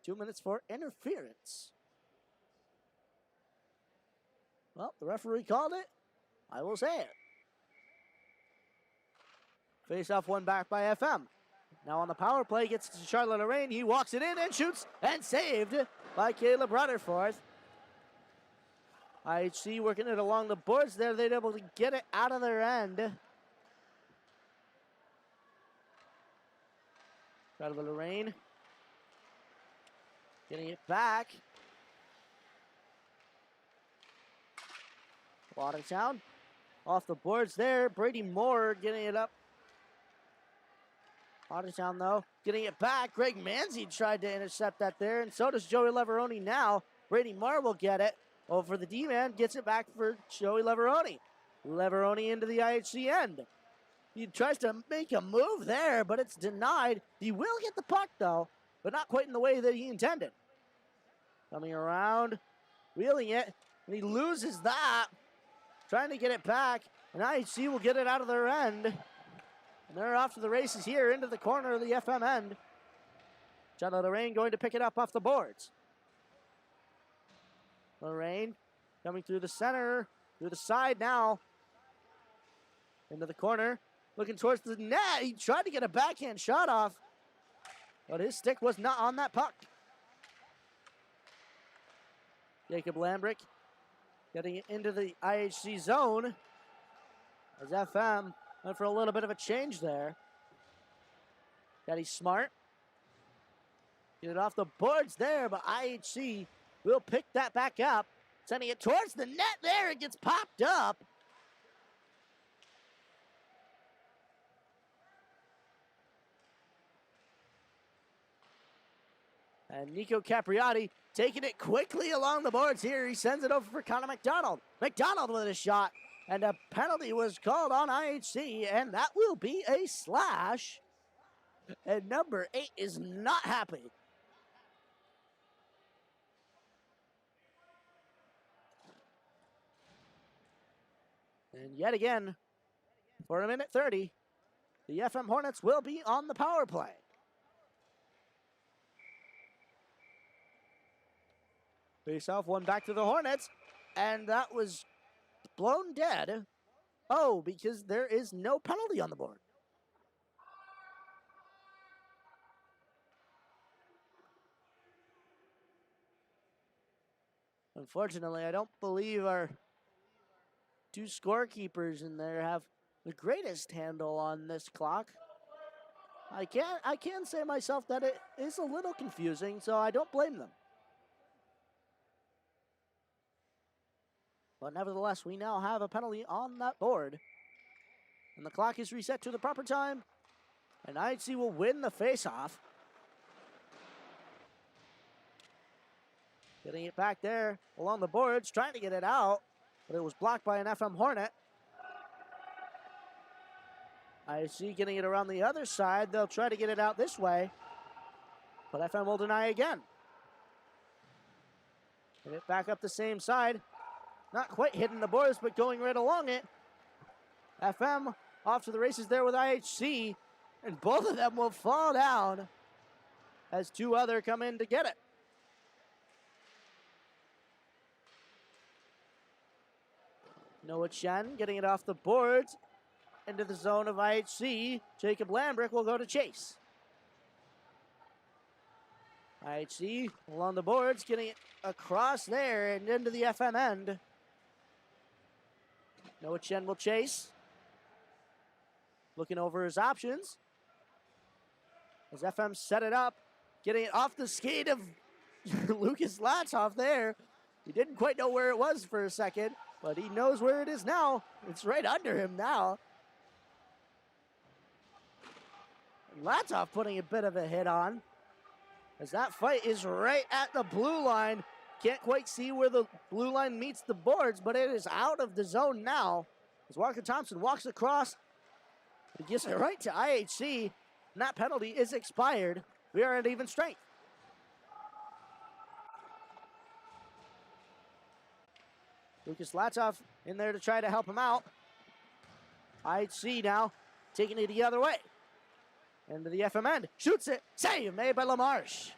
2 minutes for interference. Well, the referee called it. I will say it. Face-off one back by FM. Now on the power play, gets to Charlotte Lorraine. He walks it in and shoots, and saved by Caleb Rutherford. IHC working it along the boards there. They're able to get it out of their end. Charlotte Lorraine getting it back. Watertown off the boards there. Brady Moore getting it up. Watertown, though, getting it back. Greg Manzi tried to intercept that there, and so does Joey Leveroni now. Brady Moore will get it over the D-man. Gets it back for Joey Leveroni. Leveroni into the IHC end. He tries to make a move there, but it's denied. He will get the puck, though, but not quite in the way that he intended. Coming around, wheeling it, and he loses that. Trying to get it back, and IHC will get it out of their end. And they're off to the races here into the corner of the FM end. Charlotte Lorraine going to pick it up off the boards. Lorraine coming through the center, through the side now. Into the corner, looking towards the net. He tried to get a backhand shot off, but his stick was not on that puck. Jacob Lambrick getting it into the IHC zone as FM went for a little bit of a change there. Daddy Smart. Get it off the boards there, but IHC will pick that back up. Sending it towards the net there. It gets popped up. And Nico Capriati taking it quickly along the boards here. He sends it over for Connor McDonald. McDonald with a shot. And a penalty was called on IHC, and that will be a slash. And number 8 is not happy. And yet again, for a minute 30, the FM Hornets will be on the power play. Face off, one back to the Hornets, and that was blown dead. Oh, because there is no penalty on the board. Unfortunately, I don't believe our two scorekeepers in there have the greatest handle on this clock. I can say myself that it is a little confusing, so I don't blame them. But nevertheless, we now have a penalty on that board. And the clock is reset to the proper time. And IHC will win the faceoff. Getting it back there along the boards, trying to get it out. But it was blocked by an FM Hornet. IHC getting it around the other side. They'll try to get it out this way. But FM will deny again. Get it back up the same side. Not quite hitting the boards, but going right along it. FM off to the races there with IHC. And both of them will fall down as two other come in to get it. Noah Chen getting it off the boards into the zone of IHC. Jacob Lambrick will go to chase. IHC along the boards, getting it across there and into the FM end. Noah Chen will chase. looking over his options. As FM set it up, getting it off the skate of Lucas Latzoff there. He didn't quite know where it was for a second, but he knows where it is now. It's right under him now. Latzoff putting a bit of a hit on, as that fight is right at the blue line. Can't quite see where the blue line meets the boards, but it is out of the zone now. As Walker Thompson walks across, he gives it right to IHC, and that penalty is expired. We are at even strength. Lucas Latzoff in there to try to help him out. IHC now taking it the other way. Into the FM end. Shoots it. Save made by LaMarche.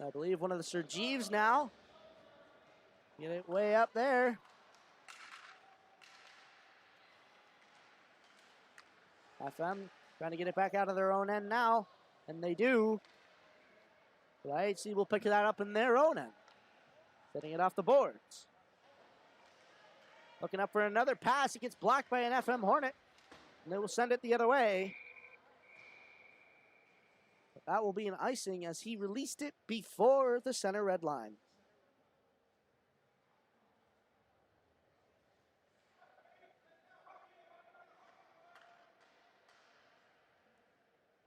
I believe one of the Sergeeves now. Get it way up there. FM trying to get it back out of their own end now. And they do. But IHC will pick that up in their own end. Setting it off the boards. Looking up for another pass. It gets blocked by an FM Hornet. And they will send it the other way. But that will be an icing as he released it before the center red line.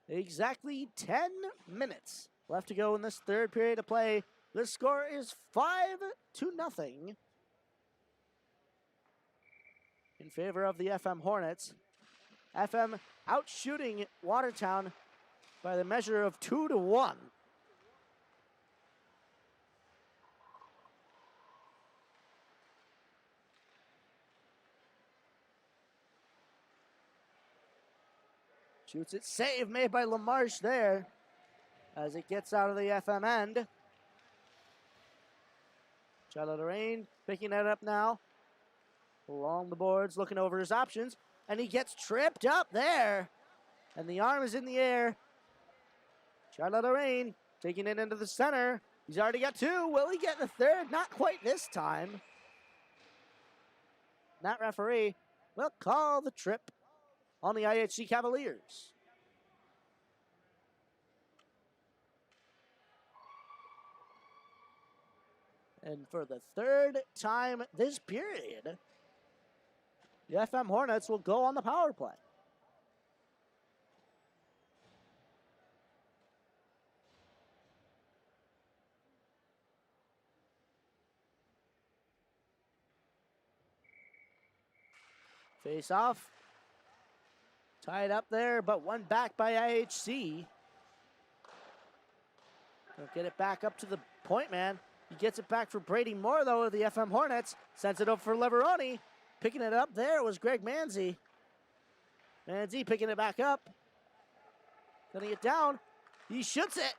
Exactly 10 minutes left to go in this third period of play. The score is 5-0 in favor of the FM Hornets. FM outshooting Watertown by the measure of 2-1. Shoots it, save made by LaMarche there as it gets out of the FM end. Charlotte Lorraine picking that up now. Along the boards, looking over his options, and he gets tripped up there. And the arm is in the air. Charlotte Lorraine taking it into the center. He's already got two. Will he get the third? Not quite this time. That referee will call the trip on the IHC Cavaliers. And for the third time this period, the FM Hornets will go on the power play. Face off. Tied up there, but one back by IHC. They'll get it back up to the point man. He gets it back for Brady Moore, though, of the FM Hornets. Sends it up for Leveroni. Picking it up there was Greg Manzi. Manzi picking it back up. Getting it down. He shoots it.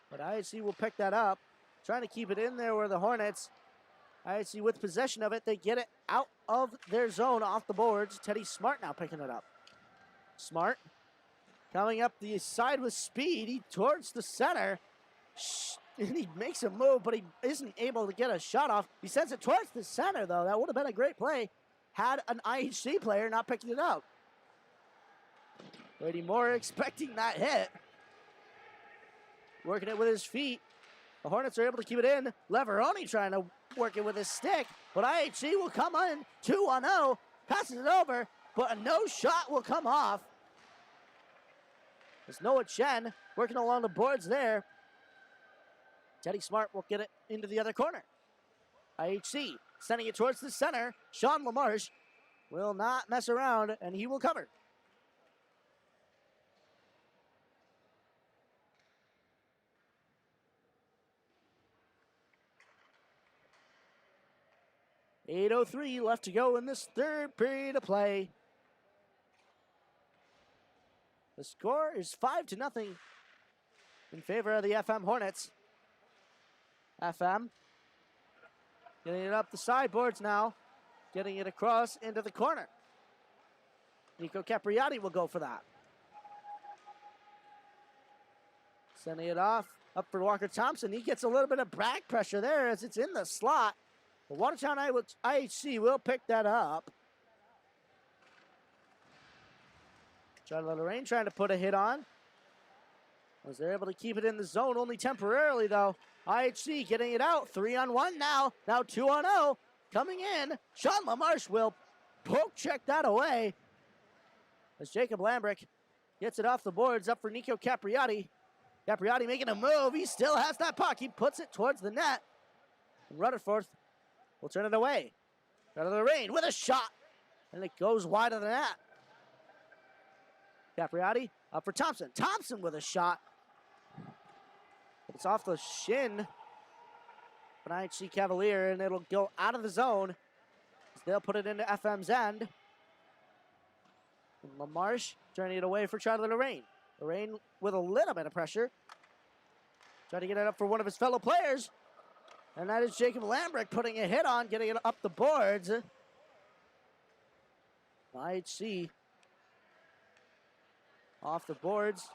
But IHC will pick that up. Trying to keep it in there where the Hornets. IHC with possession of it. They get it out of their zone off the boards. Teddy Smart now picking it up. Smart coming up the side with speed. He towards the center. And he makes a move, but he isn't able to get a shot off. He sends it towards the center, though. That would have been a great play had an IHC player not picked it up. Brady Moore expecting that hit. Working it with his feet. The Hornets are able to keep it in. Leveroni trying to work it with his stick, but IHC will come in 2-0. Passes it over, but a no shot will come off. There's Noah Chen working along the boards there. Teddy Smart will get it into the other corner. IHC sending it towards the center. Sean LaMarche will not mess around, and he will cover. .803 left to go in this third period of play. The score is 5-0 in favor of the FM Hornets. FM getting it up the sideboards now. Getting it across into the corner. Nico Capriati will go for that. Sending it off up for Walker Thompson. He gets a little bit of back pressure there as it's in the slot. But Watertown IHC will pick that up. Charlotte Lorraine trying to put a hit on. As they're able to keep it in the zone, only temporarily though. IHC getting it out, 3-on-1 now. Now 2-on-0 coming in. Sean LaMarche will poke check that away. As Jacob Lambrick gets it off the boards, up for Nico Capriati. Capriati making a move. He still has that puck. He puts it towards the net. And Rutherford will turn it away. Out of the rain with a shot. And it goes wide of the net. Capriati up for Thompson. Thompson with a shot. It's off the shin of an IHC Cavalier, and it'll go out of the zone. They'll put it into FM's end. And LaMarche turning it away for Charlie Lorraine. Lorraine with a little bit of pressure. Trying to get it up for one of his fellow players. And that is Jacob Lambrick putting a hit on, getting it up the boards. IHC off the boards.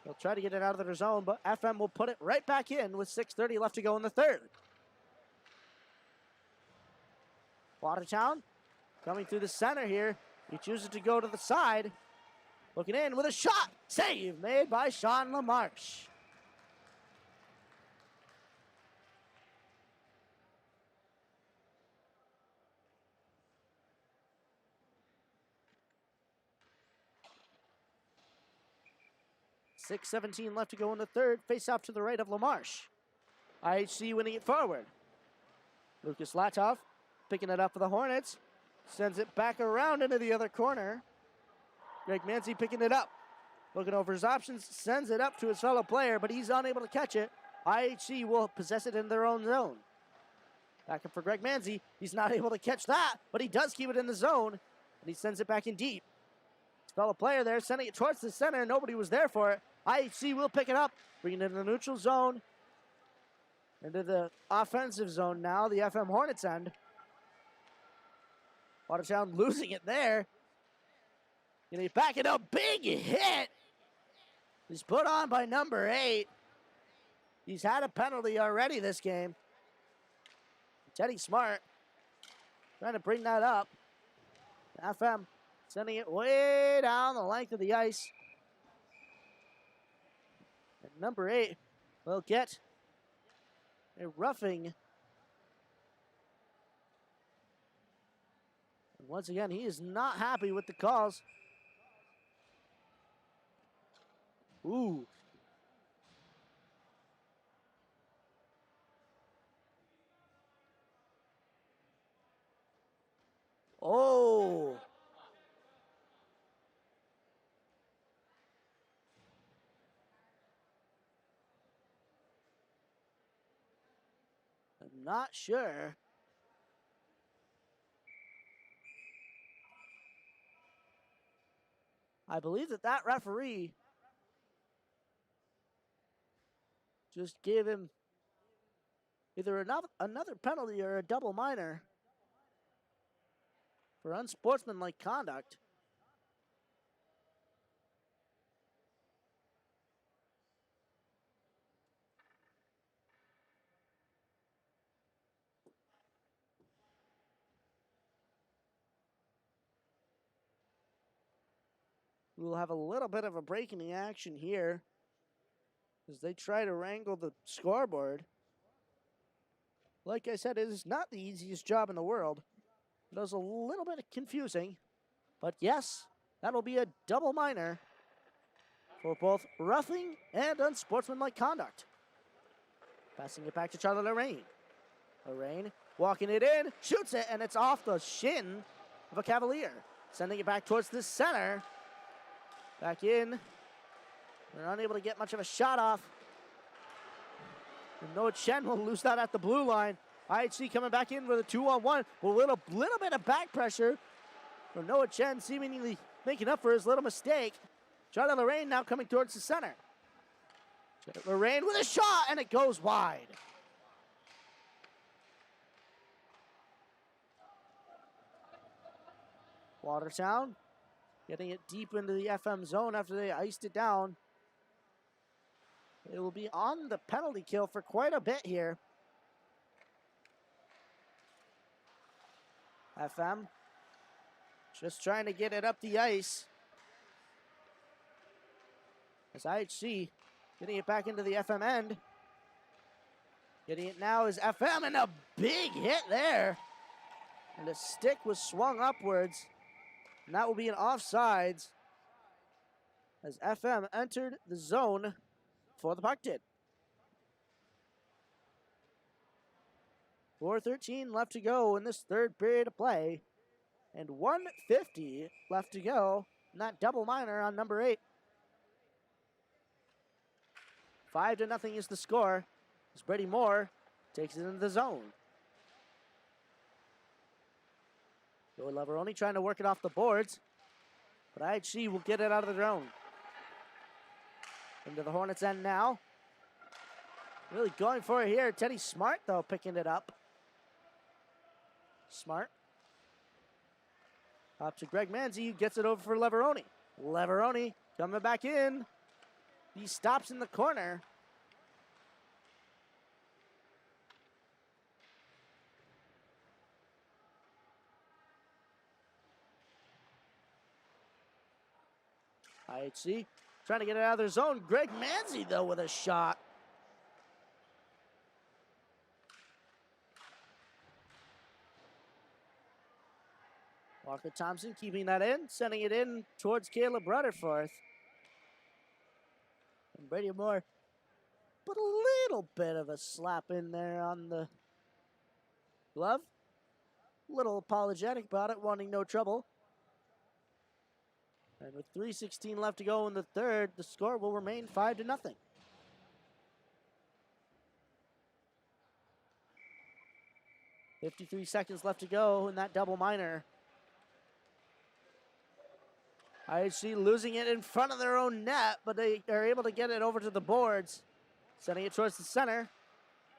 They'll try to get it out of their zone, but FM will put it right back in with 6:30 left to go in the third. Watertown coming through the center here. He chooses to go to the side. Looking in with a shot. Save made by Sean LaMarche. .6:17 left to go in the third. Face off to the right of LaMarche. IHC winning it forward. Lucas Latov picking it up for the Hornets. Sends it back around into the other corner. Greg Manzi picking it up. Looking over his options. Sends it up to his fellow player, but he's unable to catch it. IHC will possess it in their own zone. Back up for Greg Manzi. He's not able to catch that, but he does keep it in the zone. And he sends it back in deep. His fellow player there sending it towards the center. Nobody was there for it. IHC will pick it up, bringing it into the neutral zone. Into the offensive zone now, the FM Hornets end. Watertown losing it there. Getting it back in a big hit. He's put on by number 8. He's had a penalty already this game. Teddy Smart trying to bring that up. FM sending it way down the length of the ice. And number 8 will get a roughing. And once again, he is not happy with the calls. Ooh. Oh. I'm not sure. I believe that referee just gave him either another penalty or a double minor for unsportsmanlike conduct. We'll have a little bit of a break in the action here as they try to wrangle the scoreboard. Like I said, it is not the easiest job in the world. It was a little bit confusing, but yes, that'll be a double minor for both roughing and unsportsmanlike conduct. Passing it back to Charlie Lorraine. Lorraine walking it in, shoots it, and it's off the shin of a Cavalier. Sending it back towards the center. Back in. They're unable to get much of a shot off. And Noah Chen will lose that at the blue line. IHC coming back in with a 2-on-1. A little bit of back pressure from Noah Chen, seemingly making up for his little mistake. Charlie Lorraine now coming towards the center. Lorraine with a shot, and it goes wide. Watertown getting it deep into the FM zone after they iced it down. It will be on the penalty kill for quite a bit here. FM just trying to get it up the ice. As IHC getting it back into the FM end. Getting it now is FM, and a big hit there. And the stick was swung upwards. And that will be an offsides as FM entered the zone before the puck did. 4:13 left to go in this third period of play. And 1:50 left to go in that double minor on number 8. 5-0 is the score as Brady Moore takes it into the zone. Joey Leveroni trying to work it off the boards, but IHC will get it out of the zone. Into the Hornets' end now. Really going for it here. Teddy Smart, though, picking it up. Smart. Up to Greg Manzi, who gets it over for Leveroni. Leveroni coming back in. He stops in the corner. IHC trying to get it out of their zone. Greg Manzi, though, with a shot. Walker Thompson keeping that in, sending it in towards Caleb Rutherford. And Brady Moore put a little bit of a slap in there on the glove. A little apologetic about it, wanting no trouble. And with 3:16 left to go in the third, the score will remain 5-0. .53 seconds left to go in that double minor. IHC losing it in front of their own net, but they are able to get it over to the boards. Sending it towards the center.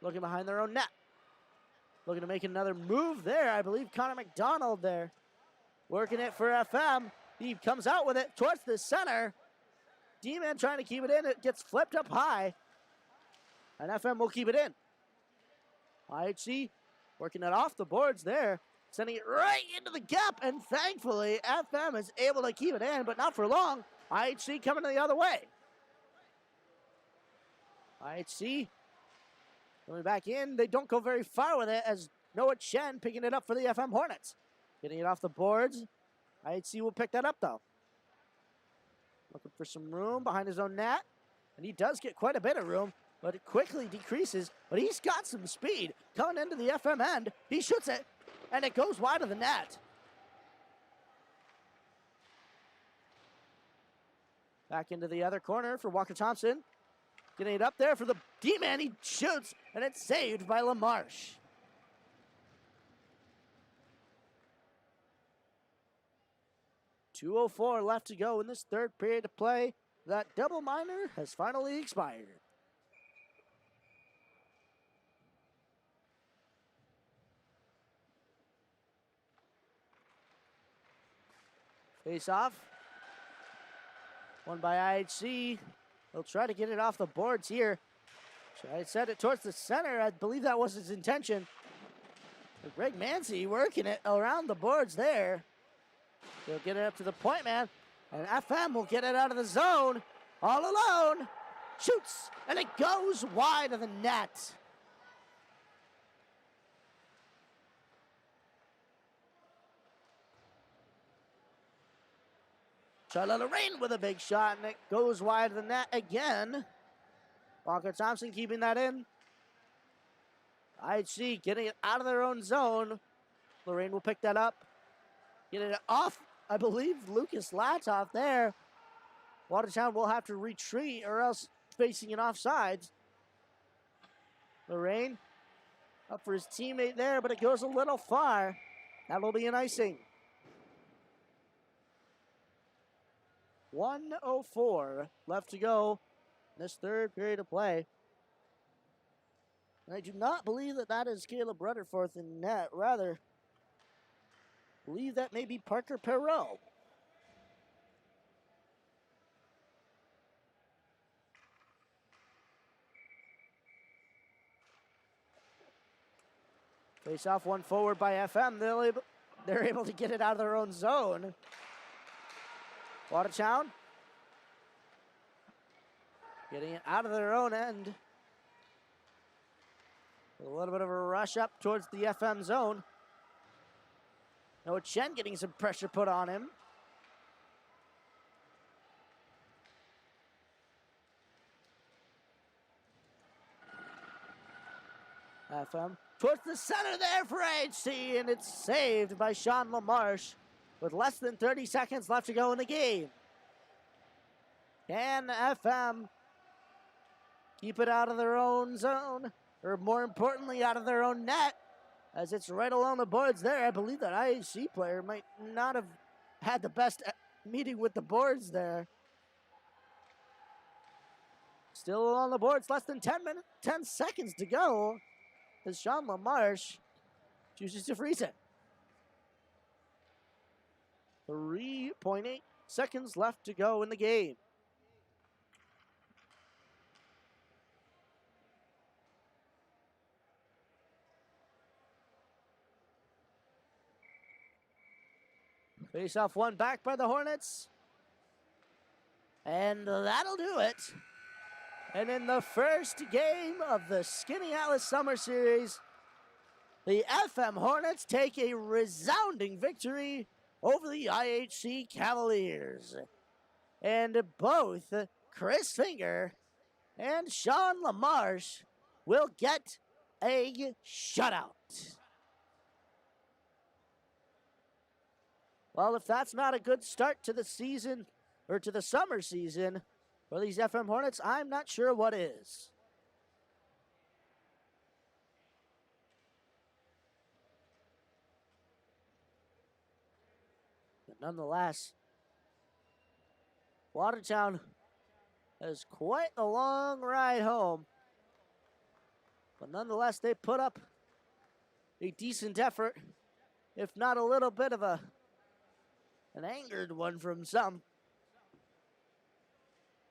Looking behind their own net. Looking to make another move there. I believe Connor McDonald there. Working it for FM. He comes out with it towards the center. D-Man trying to keep it in. It gets flipped up high. And FM will keep it in. IHC working it off the boards there. Sending it right into the gap. And thankfully, FM is able to keep it in, but not for long. IHC coming the other way. IHC coming back in. They don't go very far with it as Noah Chen picking it up for the FM Hornets. Getting it off the boards. IHC will pick that up, though. Looking for some room behind his own net. And he does get quite a bit of room, but it quickly decreases. But he's got some speed. Coming into the FM end. He shoots it, and it goes wide of the net. Back into the other corner for Walker Thompson. Getting it up there for the D-Man. He shoots, and it's saved by LaMarche. .204 left to go in this third period of play. That double minor has finally expired. Face off. Won by IHC. They'll try to get it off the boards here. Try to set it towards the center. I believe that was his intention. But Greg Manzi working it around the boards there. They'll get it up to the point man. And FM will get it out of the zone. All alone. Shoots. And it goes wide of the net. Charlotte Lorraine with a big shot, and it goes wide of the net again. Walker Thompson keeping that in. IHC getting it out of their own zone. Lorraine will pick that up. Getting it off, I believe, Lucas Latoff there. Watertown will have to retreat or else facing an offsides. Lorraine up for his teammate there, but it goes a little far. That will be an icing. 1:04 left to go in this third period of play. And I do not believe that that is Caleb Rutherford in net. Rather, I believe that may be Parker Perot. Face off one forward by FM. They're able to get it out of their own zone. Watertown getting it out of their own end. A little bit of a rush up towards the FM zone. Noah Chen getting some pressure put on him. FM towards the center there for IHC, and it's saved by Sean LaMarche with less than 30 seconds left to go in the game. Can FM keep it out of their own zone, or more importantly, out of their own net, as it's right along the boards there? I believe that IHC player might not have had the best meeting with the boards there. Still along the boards, less than 10 seconds to go, as Sean LaMarche chooses to freeze it. 3.8 seconds left to go in the game. Face off one back by the Hornets. And that'll do it. And in the first game of the Skaneateles Summer Series, the FM Hornets take a resounding victory over the IHC Cavaliers. And both Chris Finger and Sean LaMarche will get a shutout. Well, if that's not a good start to the season, or to the summer season, for these FM Hornets, I'm not sure what is. But nonetheless, Watertown has quite a long ride home. But nonetheless, they put up a decent effort, if not a little bit of an angered one from some.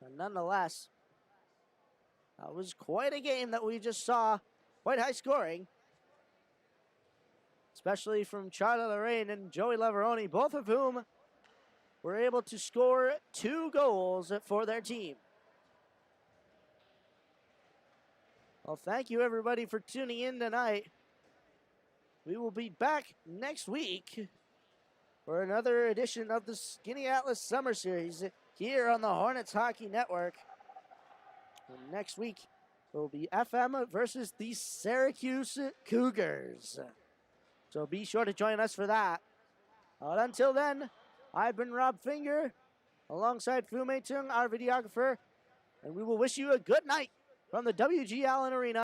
But nonetheless, that was quite a game that we just saw. Quite high scoring. Especially from Charlie Lorraine and Joey Leveroni, both of whom were able to score 2 goals for their team. Well, thank you everybody for tuning in tonight. We will be back next week for another edition of the Skaneateles Summer Series here on the Hornets Hockey Network. And next week will be FM versus the Syracuse Cougars. So be sure to join us for that. But until then, I've been Rob Finger, alongside Fu-Mei Tung, our videographer, and we will wish you a good night from the WG Allen Arena.